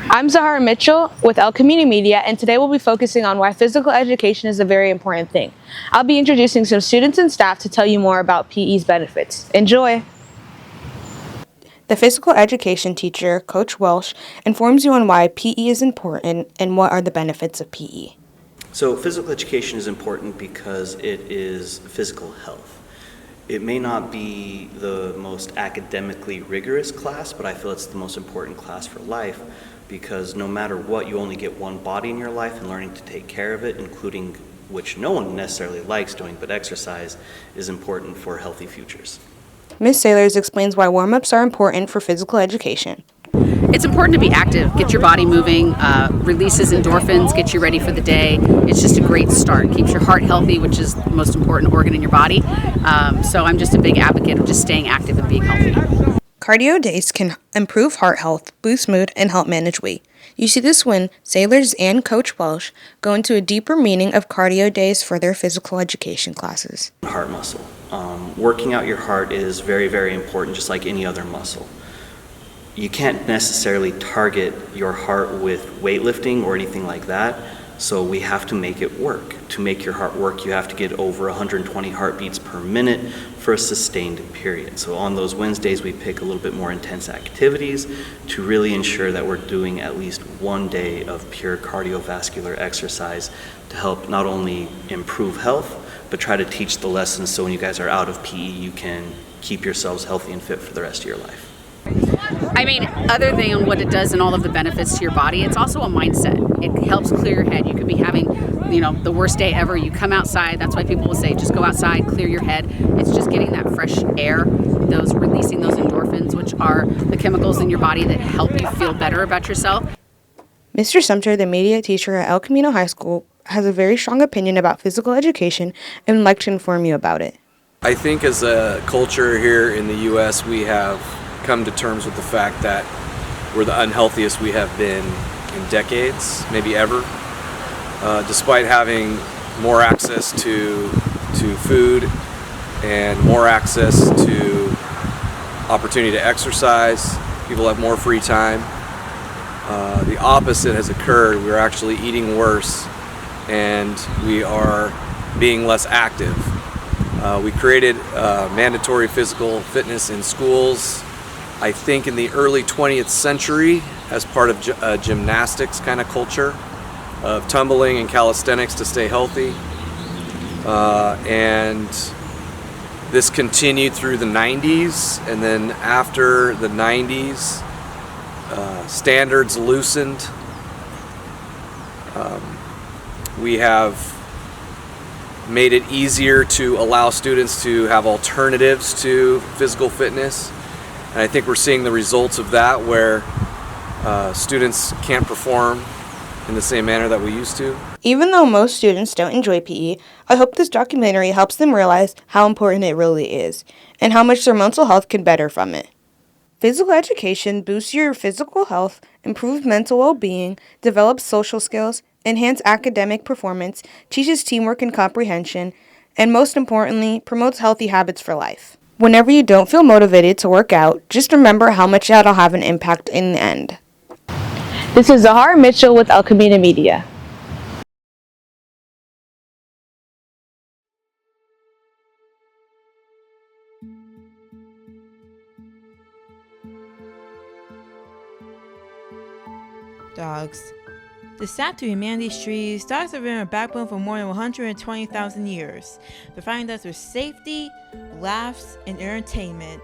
I'm Zahara Mitchell with El Camino Media, and today we'll be focusing on why physical education is a very important thing. I'll be introducing some students and staff to tell you more about PE's benefits. Enjoy! The physical education teacher, Coach Welsh, informs you on why PE is important and what are the benefits of PE. So physical education is important because it is physical health. It may not be the most academically rigorous class, but I feel it's the most important class for life because no matter what, you only get one body in your life, and learning to take care of it, including which no one necessarily likes doing, but exercise is important for healthy futures. Ms. Sailors explains why warm-ups are important for physical education. It's important to be active, get your body moving, releases endorphins, get you ready for the day. It's just a great start. Keeps your heart healthy, which is the most important organ in your body. So I'm just a big advocate of just staying active and being healthy. Cardio days can improve heart health, boost mood, and help manage weight. You see this when Sailors and Coach Welsh go into a deeper meaning of cardio days for their physical education classes. Heart muscle. Working out your heart is very, very important, just like any other muscle. You can't necessarily target your heart with weightlifting or anything like that, so we have to make it work. To make your heart work, you have to get over 120 heartbeats per minute for a sustained period. So on those Wednesdays, we pick a little bit more intense activities to really ensure that we're doing at least one day of pure cardiovascular exercise to help not only improve health, but try to teach the lessons so when you guys are out of PE, you can keep yourselves healthy and fit for the rest of your life. I mean, other than what it does and all of the benefits to your body, it's also a mindset. It helps clear your head. You could be having, the worst day ever. You come outside. That's why people will say, just go outside, clear your head. It's just getting that fresh air, releasing those endorphins, which are the chemicals in your body that help you feel better about yourself. Mr. Sumter, the media teacher at El Camino High School, has a very strong opinion about physical education and would like to inform you about it. I think as a culture here in the U.S., we have come to terms with the fact that we're the unhealthiest we have been in decades, maybe ever. Despite having more access to food and more access to opportunity to exercise, people have more free time. The opposite has occurred. We're actually eating worse and we are being less active. We created mandatory physical fitness in schools, I think in the early 20th century, as part of gymnastics kind of culture, of tumbling and calisthenics to stay healthy. And this continued through the 90s, and then after the 90s, standards loosened. We have made it easier to allow students to have alternatives to physical fitness. And I think we're seeing the results of that, where students can't perform in the same manner that we used to. Even though most students don't enjoy PE, I hope this documentary helps them realize how important it really is and how much their mental health can better from it. Physical education boosts your physical health, improves mental well-being, develops social skills, enhances academic performance, teaches teamwork and comprehension, and most importantly, promotes healthy habits for life. Whenever you don't feel motivated to work out, just remember how much that'll have an impact in the end. This is Zahara Mitchell with El Camino Media. Dogs. The sap to humanity's trees, dogs have been a backbone for more than 120,000 years, providing us with safety, laughs, and entertainment.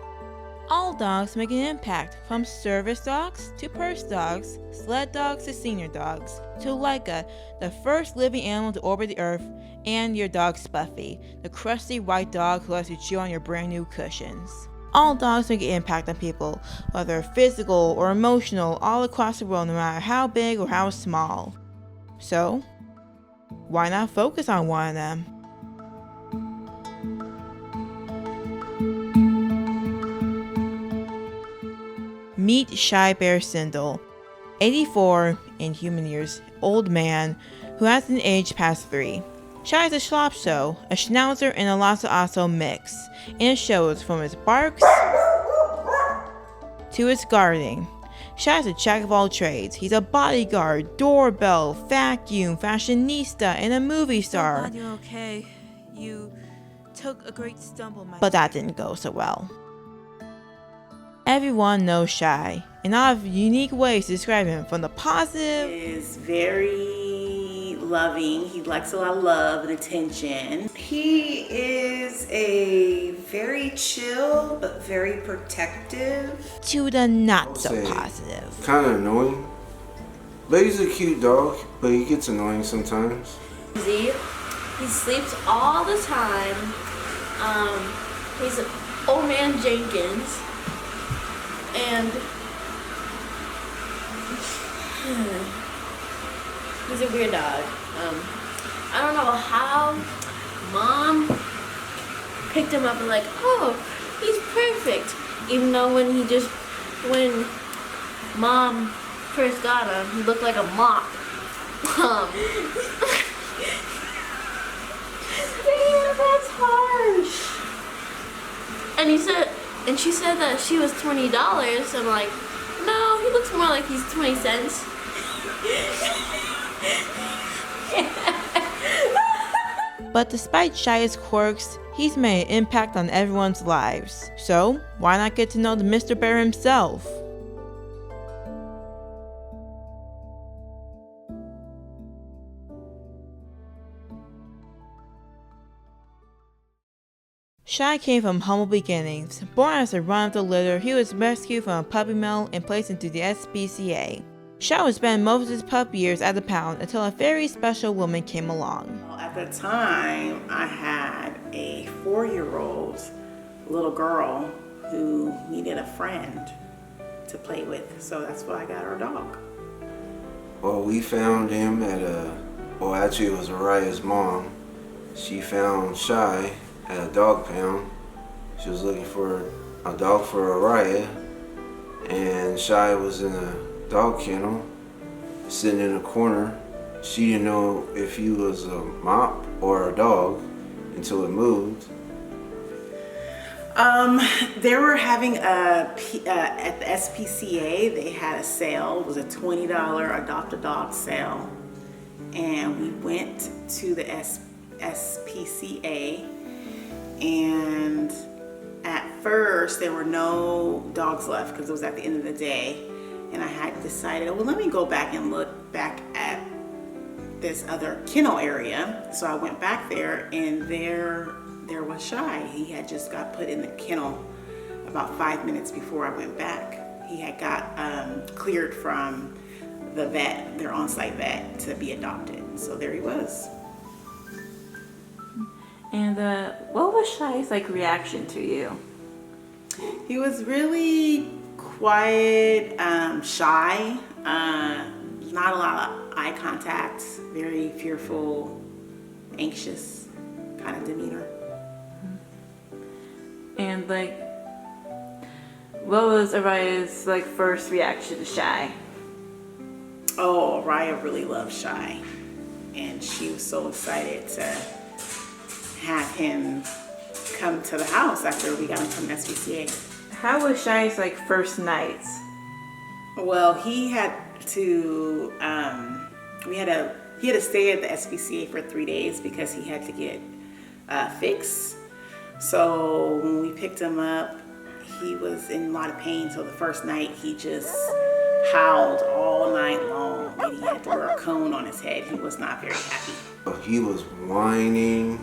All dogs make an impact, from service dogs to purse dogs, sled dogs to senior dogs, to Laika, the first living animal to orbit the earth, and your dog Spuffy, the crusty white dog who lets you chew on your brand new cushions. All dogs make an impact on people, whether physical or emotional, all across the world, no matter how big or how small. So, why not focus on one of them? Meet Shy Bear Sindel, 84 in human years, old man who hasn't aged past 3. Shy is a slop show, a schnauzer and a Lhasa Apso mix, and it shows from his barks to his guarding. Shy is a jack of all trades. He's a bodyguard, doorbell, vacuum, fashionista, and a movie star. You're okay. You took a great stumble, my But that didn't go so well. Everyone knows Shy, and I have unique ways to describe him, from the positive. Is very loving. He likes a lot of love and attention. He is a very chill but very protective. To the not so positive. Kind of annoying. But he's a cute dog, but he gets annoying sometimes. He sleeps all the time. He's an old man Jenkins. And he's a weird dog. I don't know how Mom picked him up and like, oh, he's perfect. Even though when Mom first got him, he looked like a mop. Yeah, that's harsh. And she said that she was $20. I'm like, no, he looks more like he's 20 cents. But despite Shy's quirks, he's made an impact on everyone's lives. So why not get to know the Mr. Bear himself? Shy came from humble beginnings. Born as a run of the litter, he was rescued from a puppy mill and placed into the SPCA. Shy would spend most of his pup years at the pound until a very special woman came along. Well, at the time, I had a 4-year-old little girl who needed a friend to play with, so that's why I got her dog. Well, we found him at well, actually it was Araya's mom. She found Shy at a dog pound. She was looking for a dog for Araya, and Shy was in a dog kennel, sitting in a corner. She didn't know if he was a mop or a dog until it moved. They were having at the SPCA, they had a sale. It was a $20 adopt a dog sale. And we went to the SPCA, and at first there were no dogs left because it was at the end of the day. And I had decided, well, let me go back and look back at this other kennel area. So I went back there, and there was Shy. He had just got put in the kennel about 5 minutes before I went back. He had got cleared from the vet, their on-site vet, to be adopted. So there he was. And what was Shy's reaction to you? He was really quiet, shy, not a lot of eye contact, very fearful, anxious kind of demeanor. And what was Araya's first reaction to Shy? Oh, Araya really loved Shy, and she was so excited to have him come to the house after we got him from SPCA. How was Shy's first nights? Well, he had to he had to stay at the SPCA for 3 days because he had to get fixed. So when we picked him up, he was in a lot of pain. So the first night he just howled all night long, and he had to wear a cone on his head. He was not very happy. He was whining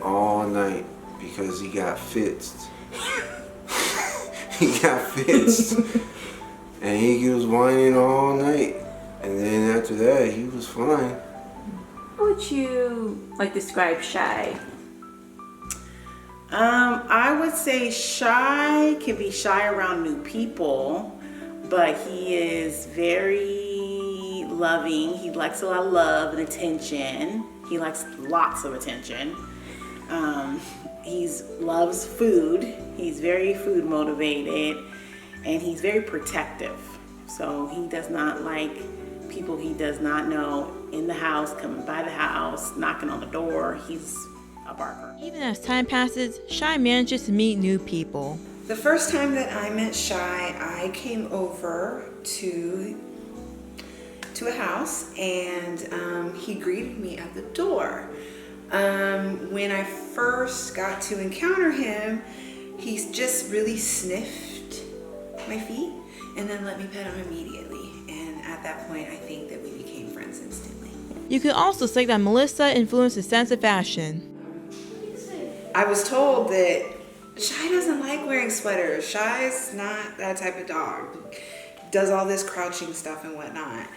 all night because he got fixed. He got fixed. And he was whining all night. And then after that, he was fine. How would you describe Shy? I would say Shy can be shy around new people, but he is very loving. He likes a lot of love and attention. He likes lots of attention. loves food. He's very food motivated, and he's very protective. So he does not like people he does not know in the house, coming by the house, knocking on the door. He's a barker. Even as time passes, Shy manages to meet new people. The first time that I met Shy, I came over to a house, and he greeted me at the door. When I first got to encounter him, he just really sniffed my feet and then let me pet him immediately. And at that point, I think that we became friends instantly. You could also say that Melissa influenced his sense of fashion. I was told that Shy doesn't like wearing sweaters. Shy's not that type of dog. Does all this crouching stuff and whatnot.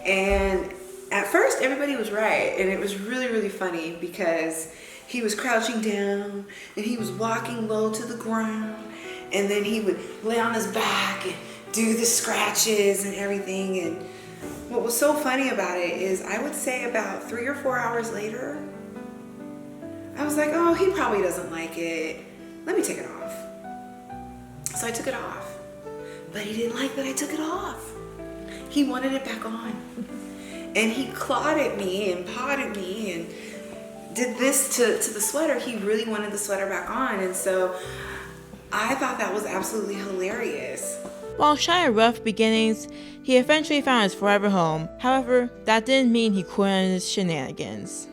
And at first, everybody was right, and it was really, really funny because he was crouching down, and he was walking low to the ground, and then he would lay on his back and do the scratches and everything. And what was so funny about it is I would say about 3 or 4 hours later, I was like, oh, he probably doesn't like it. Let me take it off. So I took it off, but he didn't like that I took it off. He wanted it back on. And he clawed at me and pawed at me and did this to the sweater. He really wanted the sweater back on. And so I thought that was absolutely hilarious. While Shy had rough beginnings, he eventually found his forever home. However, that didn't mean he quit on his shenanigans.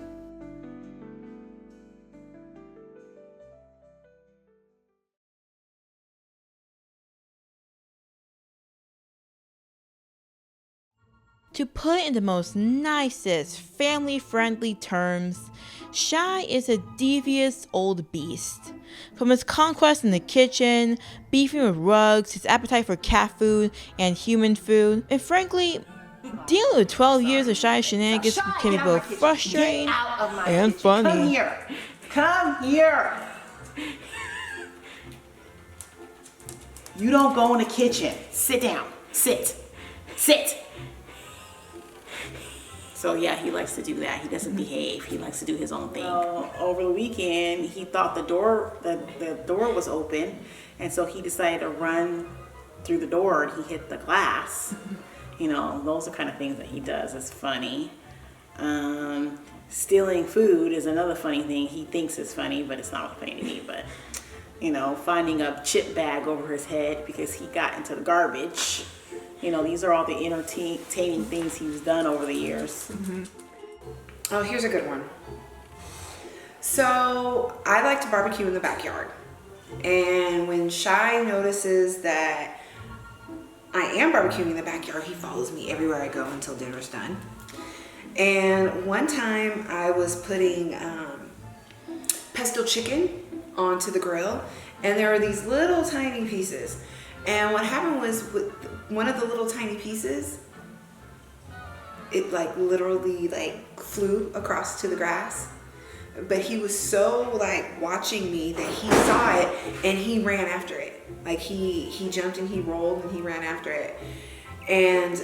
To put it in the most nicest, family-friendly terms, Shy is a devious old beast. From his conquest in the kitchen, beefing with rugs, his appetite for cat food and human food, and frankly, dealing with 12 years of Shy shenanigans can be both frustrating and funny. Come here. Come here. You don't go in the kitchen. Sit down. Sit. Sit. So yeah, he likes to do that. He doesn't behave. He likes to do his own thing. Over the weekend, he thought the door was open, and so he decided to run through the door, and he hit the glass. You know, those are kind of things that he does. It's funny. Stealing food is another funny thing. He thinks it's funny, but it's not funny to me. But you know, finding a chip bag over his head because he got into the garbage. You know, these are all the entertaining things he's done over the years. Mm-hmm. Oh, here's a good one. So I like to barbecue in the backyard. And when Shy notices that I am barbecuing in the backyard, he follows me everywhere I go until dinner's done. And one time I was putting pesto chicken onto the grill, and there were these little tiny pieces. And what happened was with one of the little tiny pieces, it like literally like flew across to the grass. But he was so like watching me that he saw it and he ran after it. Like he jumped and he rolled and he ran after it. And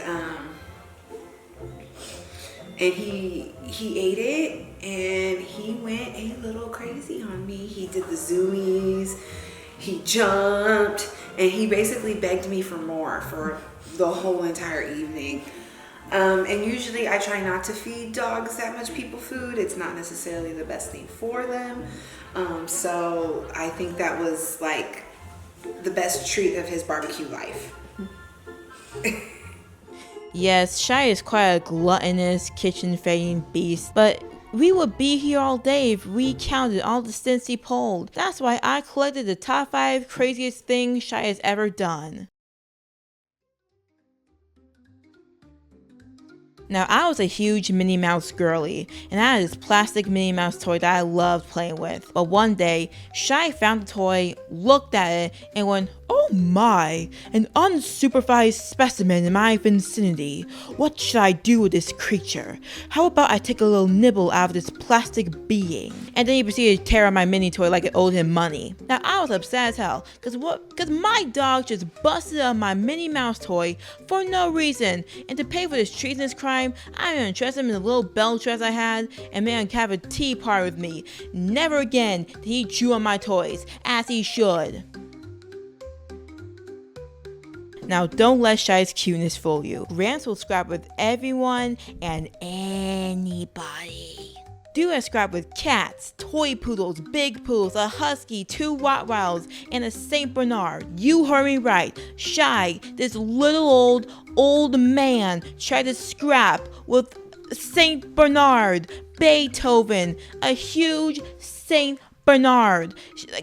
he ate it and he went a little crazy on me. He did the zoomies. He jumped, and he basically begged me for more for the whole entire evening. And usually I try not to feed dogs that much people food. It's not necessarily the best thing for them. So I think that was like the best treat of his barbecue life. Yes, Shy is quite a gluttonous, kitchen-fading beast, but we would be here all day if we counted all the stints he pulled. That's why I collected the top 5 craziest things Shy has ever done. Now, I was a huge Minnie Mouse girly, and I had this plastic Minnie Mouse toy that I loved playing with. But one day, Shy found the toy, looked at it, and went, "Oh Oh my, an unsupervised specimen in my vicinity. What should I do with this creature? How about I take a little nibble out of this plastic being? And then he proceeded to tear out my mini toy like it owed him money. Now I was upset as hell, cause my dog just busted up my Minnie Mouse toy for no reason. And to pay for this treasonous crime, I entrusted him in the little bell dress I had and made him have a tea party with me. Never again did he chew on my toys, as he should. Now don't let Shy's cuteness fool you. Gramps will scrap with everyone and anybody. Do a scrap with cats, toy poodles, big poodles, a husky, 2 Rottweilers, and a Saint Bernard. You heard me right. Shy, this little old man, tried to scrap with Saint Bernard, Beethoven, a huge Saint Bernard.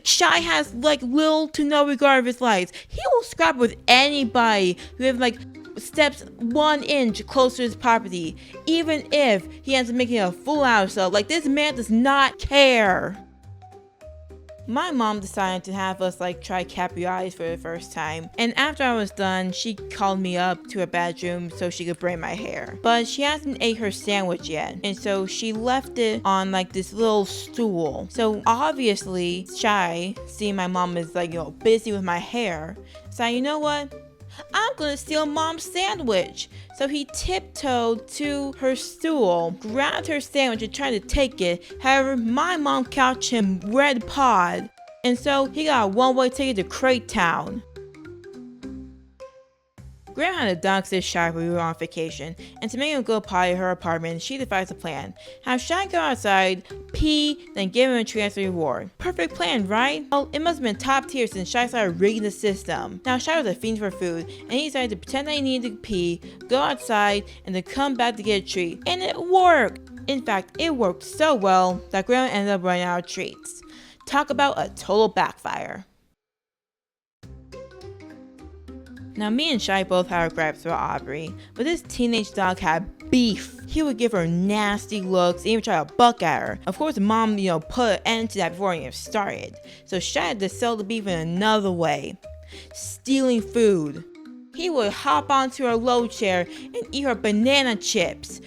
Shy has little to no regard of his life. He will scrap with anybody who have steps 1 inch closer to his property, even if he ends up making a fool out of himself. This man does not care. My mom decided to have us try capriati's for the first time, and after I was done, she called me up to her bedroom so she could braid my hair. But she hasn't ate her sandwich yet, and so she left it on this little stool. So obviously, Shy, seeing my mom is busy with my hair, so you know what? I'm gonna steal Mom's sandwich. So he tiptoed to her stool, grabbed her sandwich and tried to take it. However, my mom couched him red pod, and so he got a one-way ticket to Crate Town. Graham had a dog sit Shy when we were on vacation, and to make him go potty at her apartment, she devised a plan. Have Shy go outside, pee, then give him a chance to reward. Perfect plan, right? Well, it must have been top tier since Shy started rigging the system. Now Shy was a fiend for food, and he decided to pretend that he needed to pee, go outside, and then come back to get a treat. And it worked! In fact, it worked so well that Graham ended up running out of treats. Talk about a total backfire. Now me and Shy both had our gripes about Aubrey, but this teenage dog had beef. He would give her nasty looks, even try to buck at her. Of course, Mom, put an end to that before it even started. So Shy had to sell the beef in another way. Stealing food. He would hop onto her low chair and eat her banana chips.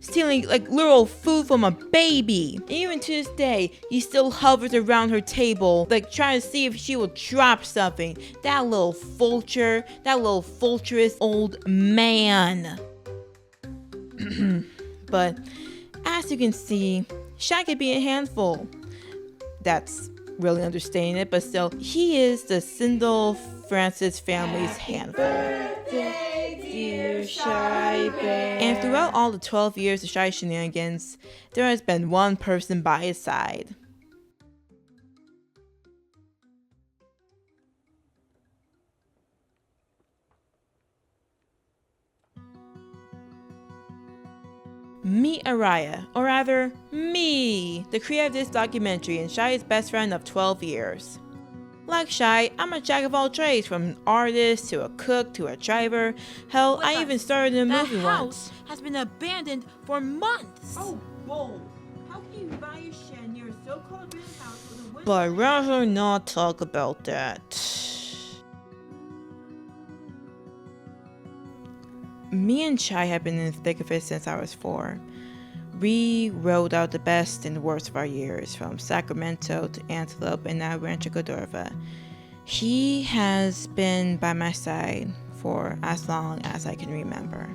Stealing literal food from a baby. Even to this day, he still hovers around her table, trying to see if she will drop something. That little vulturous old man. But as you can see, Shy could be a handful. That's really understating it, but still, he is the Sindel Francis family's handful. Dear Shy Bear. And throughout all the 12 years of Shy shenanigans, there has been one person by his side. Meet Araya, or rather, me, the creator of this documentary and Shy's best friend of 12 years. Like Shy, I'm a jack of all trades, from an artist to a cook to a driver. Hell, I even started in a movie once. The house has been abandoned for months. Oh, whoa. How can you buy a shed near a so-called abandoned house with a window? But I'd rather not talk about that. Me and Shy have been in the thick of it since I was 4. We rode out the best and the worst of our years, from Sacramento to Antelope and now Rancho Cordova. He has been by my side for as long as I can remember.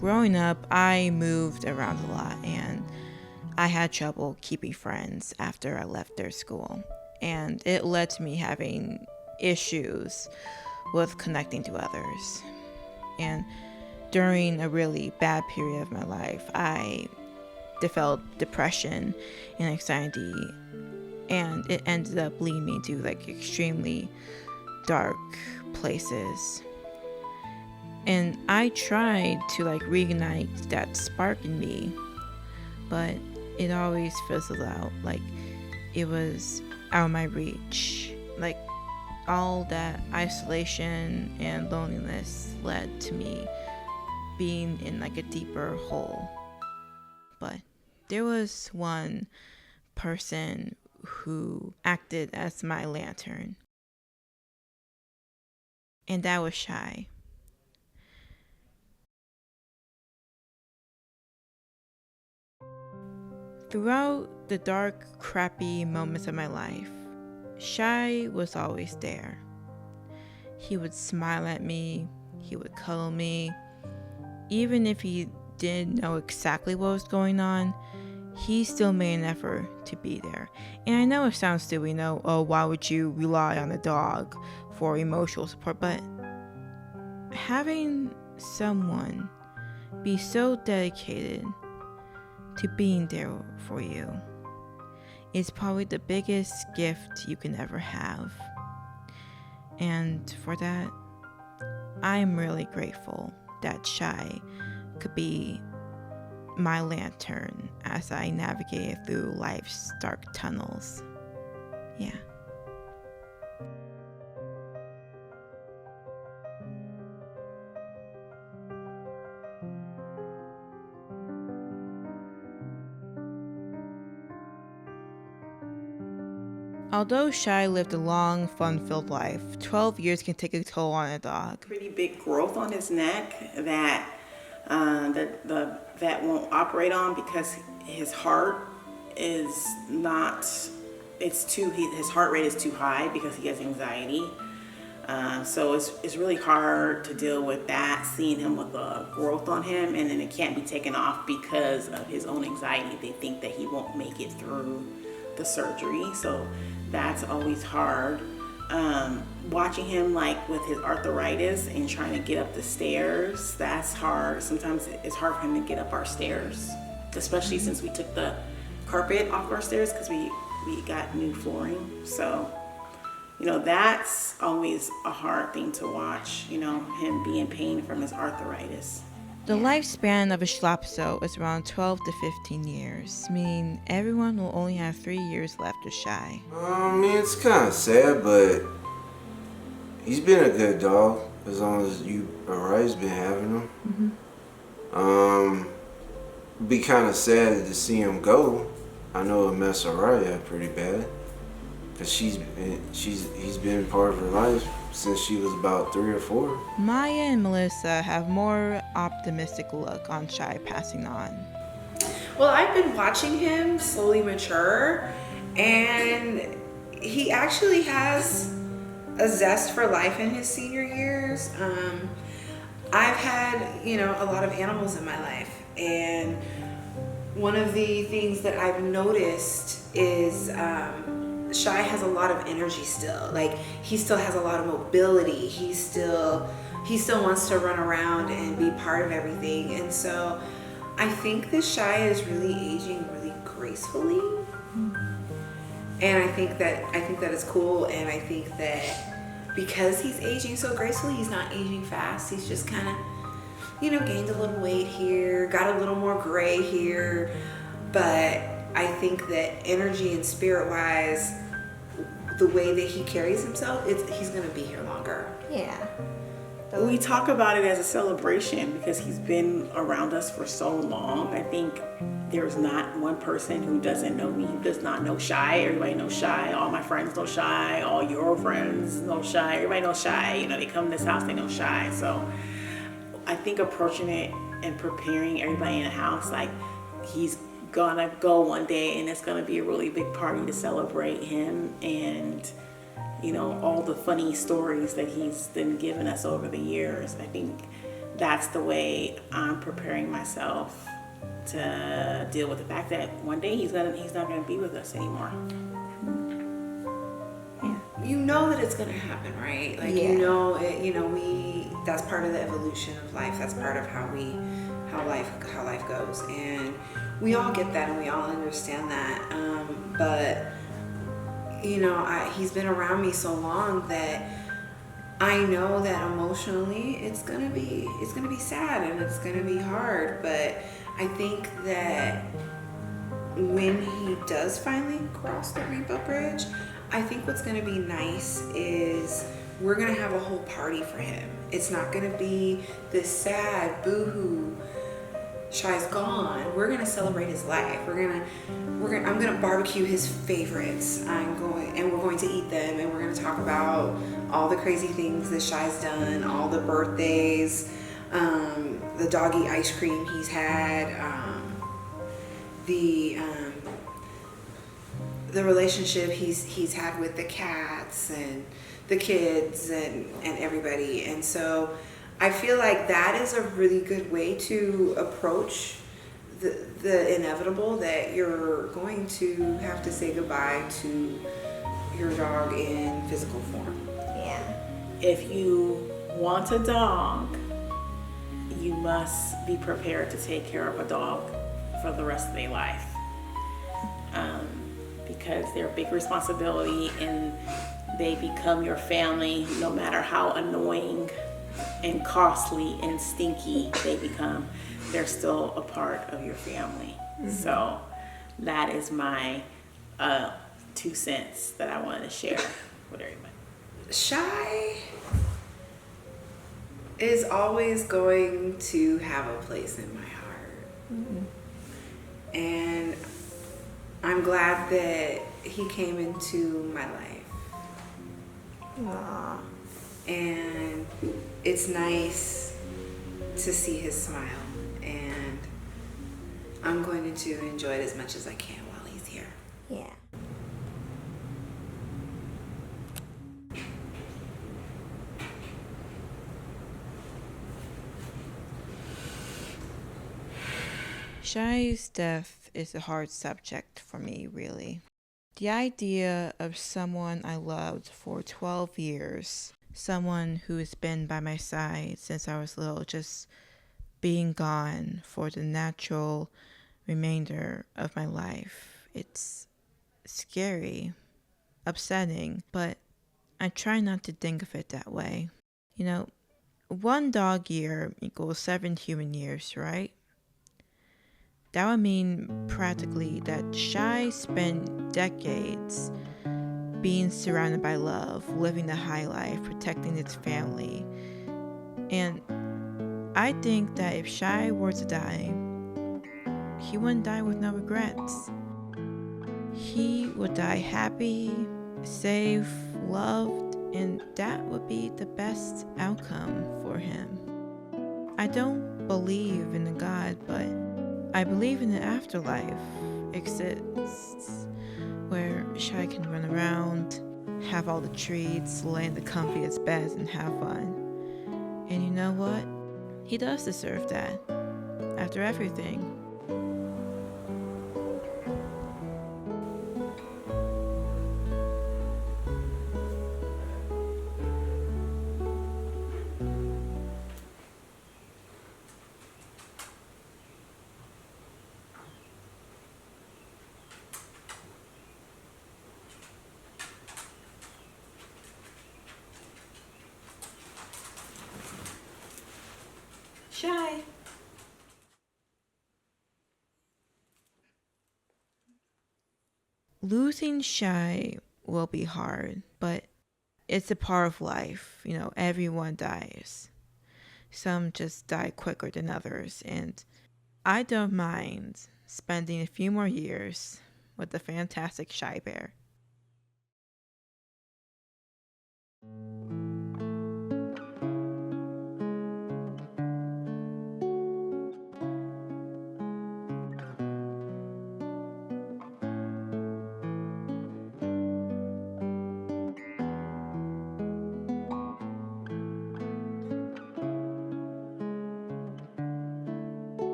Growing up, I moved around a lot, and I had trouble keeping friends after I left their school. And it led to me having issues with connecting to others. And during a really bad period of my life, I developed depression and anxiety, and it ended up leading me to extremely dark places. And I tried to reignite that spark in me, but it always fizzled out. It was out of my reach. All that isolation and loneliness led to me being in a deeper hole. But there was one person who acted as my lantern. And that was Shy. Throughout the dark, crappy moments of my life, Shy was always there. He would smile at me, he would cuddle me. Even if he didn't know exactly what was going on, he still made an effort to be there. And I know it sounds stupid, why would you rely on a dog for emotional support? But having someone be so dedicated to being there for you is probably the biggest gift you can ever have. And for that, I am really grateful that Shy could be my lantern as I navigated through life's dark tunnels. Yeah. Although Shy lived a long, fun-filled life, 12 years can take a toll on a dog. Pretty big growth on his neck that the vet won't operate on because his heart is not, his heart rate is too high because he has anxiety. So it's really hard to deal with that, seeing him with the growth on him, and then it can't be taken off because of his own anxiety. They think that he won't make it through the surgery, so that's always hard. Watching him like with his arthritis and trying to get up the stairs, that's hard. Sometimes it's hard for him to get up our stairs, especially since we took the carpet off our stairs because we got new flooring. So that's always a hard thing to watch, him be in pain from his arthritis. The lifespan of a Schlapso is around 12 to 15 years, meaning everyone will only have 3 years left to Shy. It's kind of sad, but he's been a good dog as long as Ariah's been having him. It'd be kind of sad to see him go. I know it messed Ariah up pretty bad because he's been part of her life since she was about 3 or 4. Maya and Melissa have more optimistic look on Shy passing on. Well, I've been watching him slowly mature, and he actually has a zest for life in his senior years. I've had, a lot of animals in my life, and one of the things that I've noticed is Shy has a lot of energy still. Like, he still has a lot of mobility. He still wants to run around and be part of everything. And so I think that Shy is really aging really gracefully. And I think that is cool. And I think that because he's aging so gracefully, he's not aging fast. He's just kind of, gained a little weight here, got a little more gray here. But I think that energy and spirit-wise, the way that he carries himself, he's gonna be here longer. Yeah. We talk about it as a celebration because he's been around us for so long. I think there's not one person who doesn't know me, who does not know Shy. Everybody knows Shy. All my friends know Shy. All your friends know Shy. Everybody knows Shy. They come to this house, they know Shy. So I think approaching it and preparing everybody in the house, like he's gonna go one day and it's gonna be a really big party to celebrate him and all the funny stories that he's been giving us over the years. I think that's the way I'm preparing myself to deal with the fact that one day he's not gonna be with us anymore. You know that it's gonna happen, right? Like that's part of the evolution of life. That's part of how life goes, and we all get that and we all understand that. But he's been around me so long that I know that emotionally it's gonna be sad and it's gonna be hard. But I think that when he does finally cross the rainbow bridge, I think what's gonna be nice is we're gonna have a whole party for him. It's not gonna be this sad boo-hoo Shy's gone, we're gonna celebrate his life. I'm gonna barbecue his favorites. We're going to eat them, and we're gonna talk about all the crazy things that Shy's done, all the birthdays, the doggy ice cream he's had, the relationship he's had with the cats and the kids and everybody. And so I feel like that is a really good way to approach the inevitable, that you're going to have to say goodbye to your dog in physical form. Yeah. If you want a dog, you must be prepared to take care of a dog for the rest of their life. Because they're a big responsibility and they become your family no matter how annoying and costly and stinky they become. They're still a part of your family. Mm-hmm. So that is my 2 cents that I wanted to share with everybody. Shy is always going to have a place in my heart. Mm-hmm. And I'm glad that he came into my life. Aww. And it's nice to see his smile, and I'm going to enjoy it as much as I can while he's here. Yeah. Shy's death is a hard subject for me, really. The idea of someone I loved for 12 years, someone who has been by my side since I was little, just being gone for the natural remainder of my life. It's scary, upsetting, but I try not to think of it that way. You know, 1 dog year equals 7 human years, right? That would mean practically that Shy spent decades being surrounded by love, living the high life, protecting its family. And I think that if Shy were to die, he wouldn't die with no regrets. He would die happy, safe, loved, and that would be the best outcome for him. I don't believe in a God, but I believe in an afterlife exists where Shy can run around, have all the treats, lay in the comfiest beds, and have fun. And you know what? He does deserve that. After everything. Shy. Losing Shy will be hard, but it's a part of life. You know, everyone dies. Some just die quicker than others, and I don't mind spending a few more years with the fantastic Shy Bear.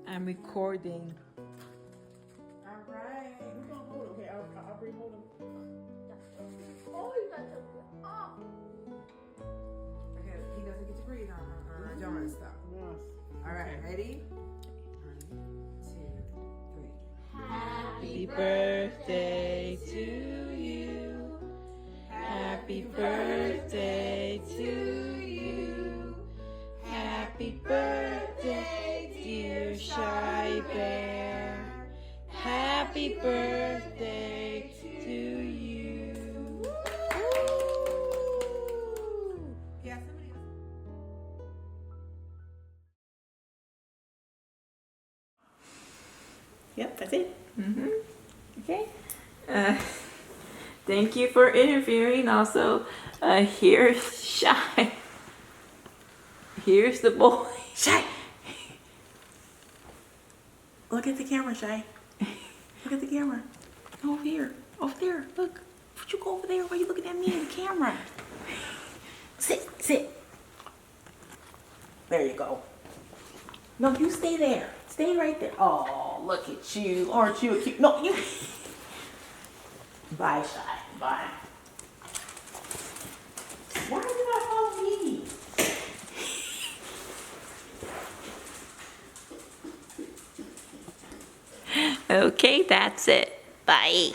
I'm recording. All right. We're gonna hold it. Okay, I'll re-hold him. Oh, you got to oh. Okay, he doesn't get to breathe on John and stuff. Yes. All right, ready? 1, 2, 3. Happy birthday to you. Happy birthday to you. Happy Happy birthday, dear Shy Bear. Happy birthday to you. Yeah, Yep, that's it. Okay. Thank you for interviewing. Also, here's Shy. Here's the boy. Shy! Look at the camera, Shy. Look at the camera. Over here. Over there. Look. Would you go over there? Why are you looking at me in the camera? Sit. Sit. There you go. No, you stay there. Stay right there. Oh, look at you. Aren't you a cute? No, you. Bye, Shy. Bye. Why are you not following me? Okay, that's it. Bye.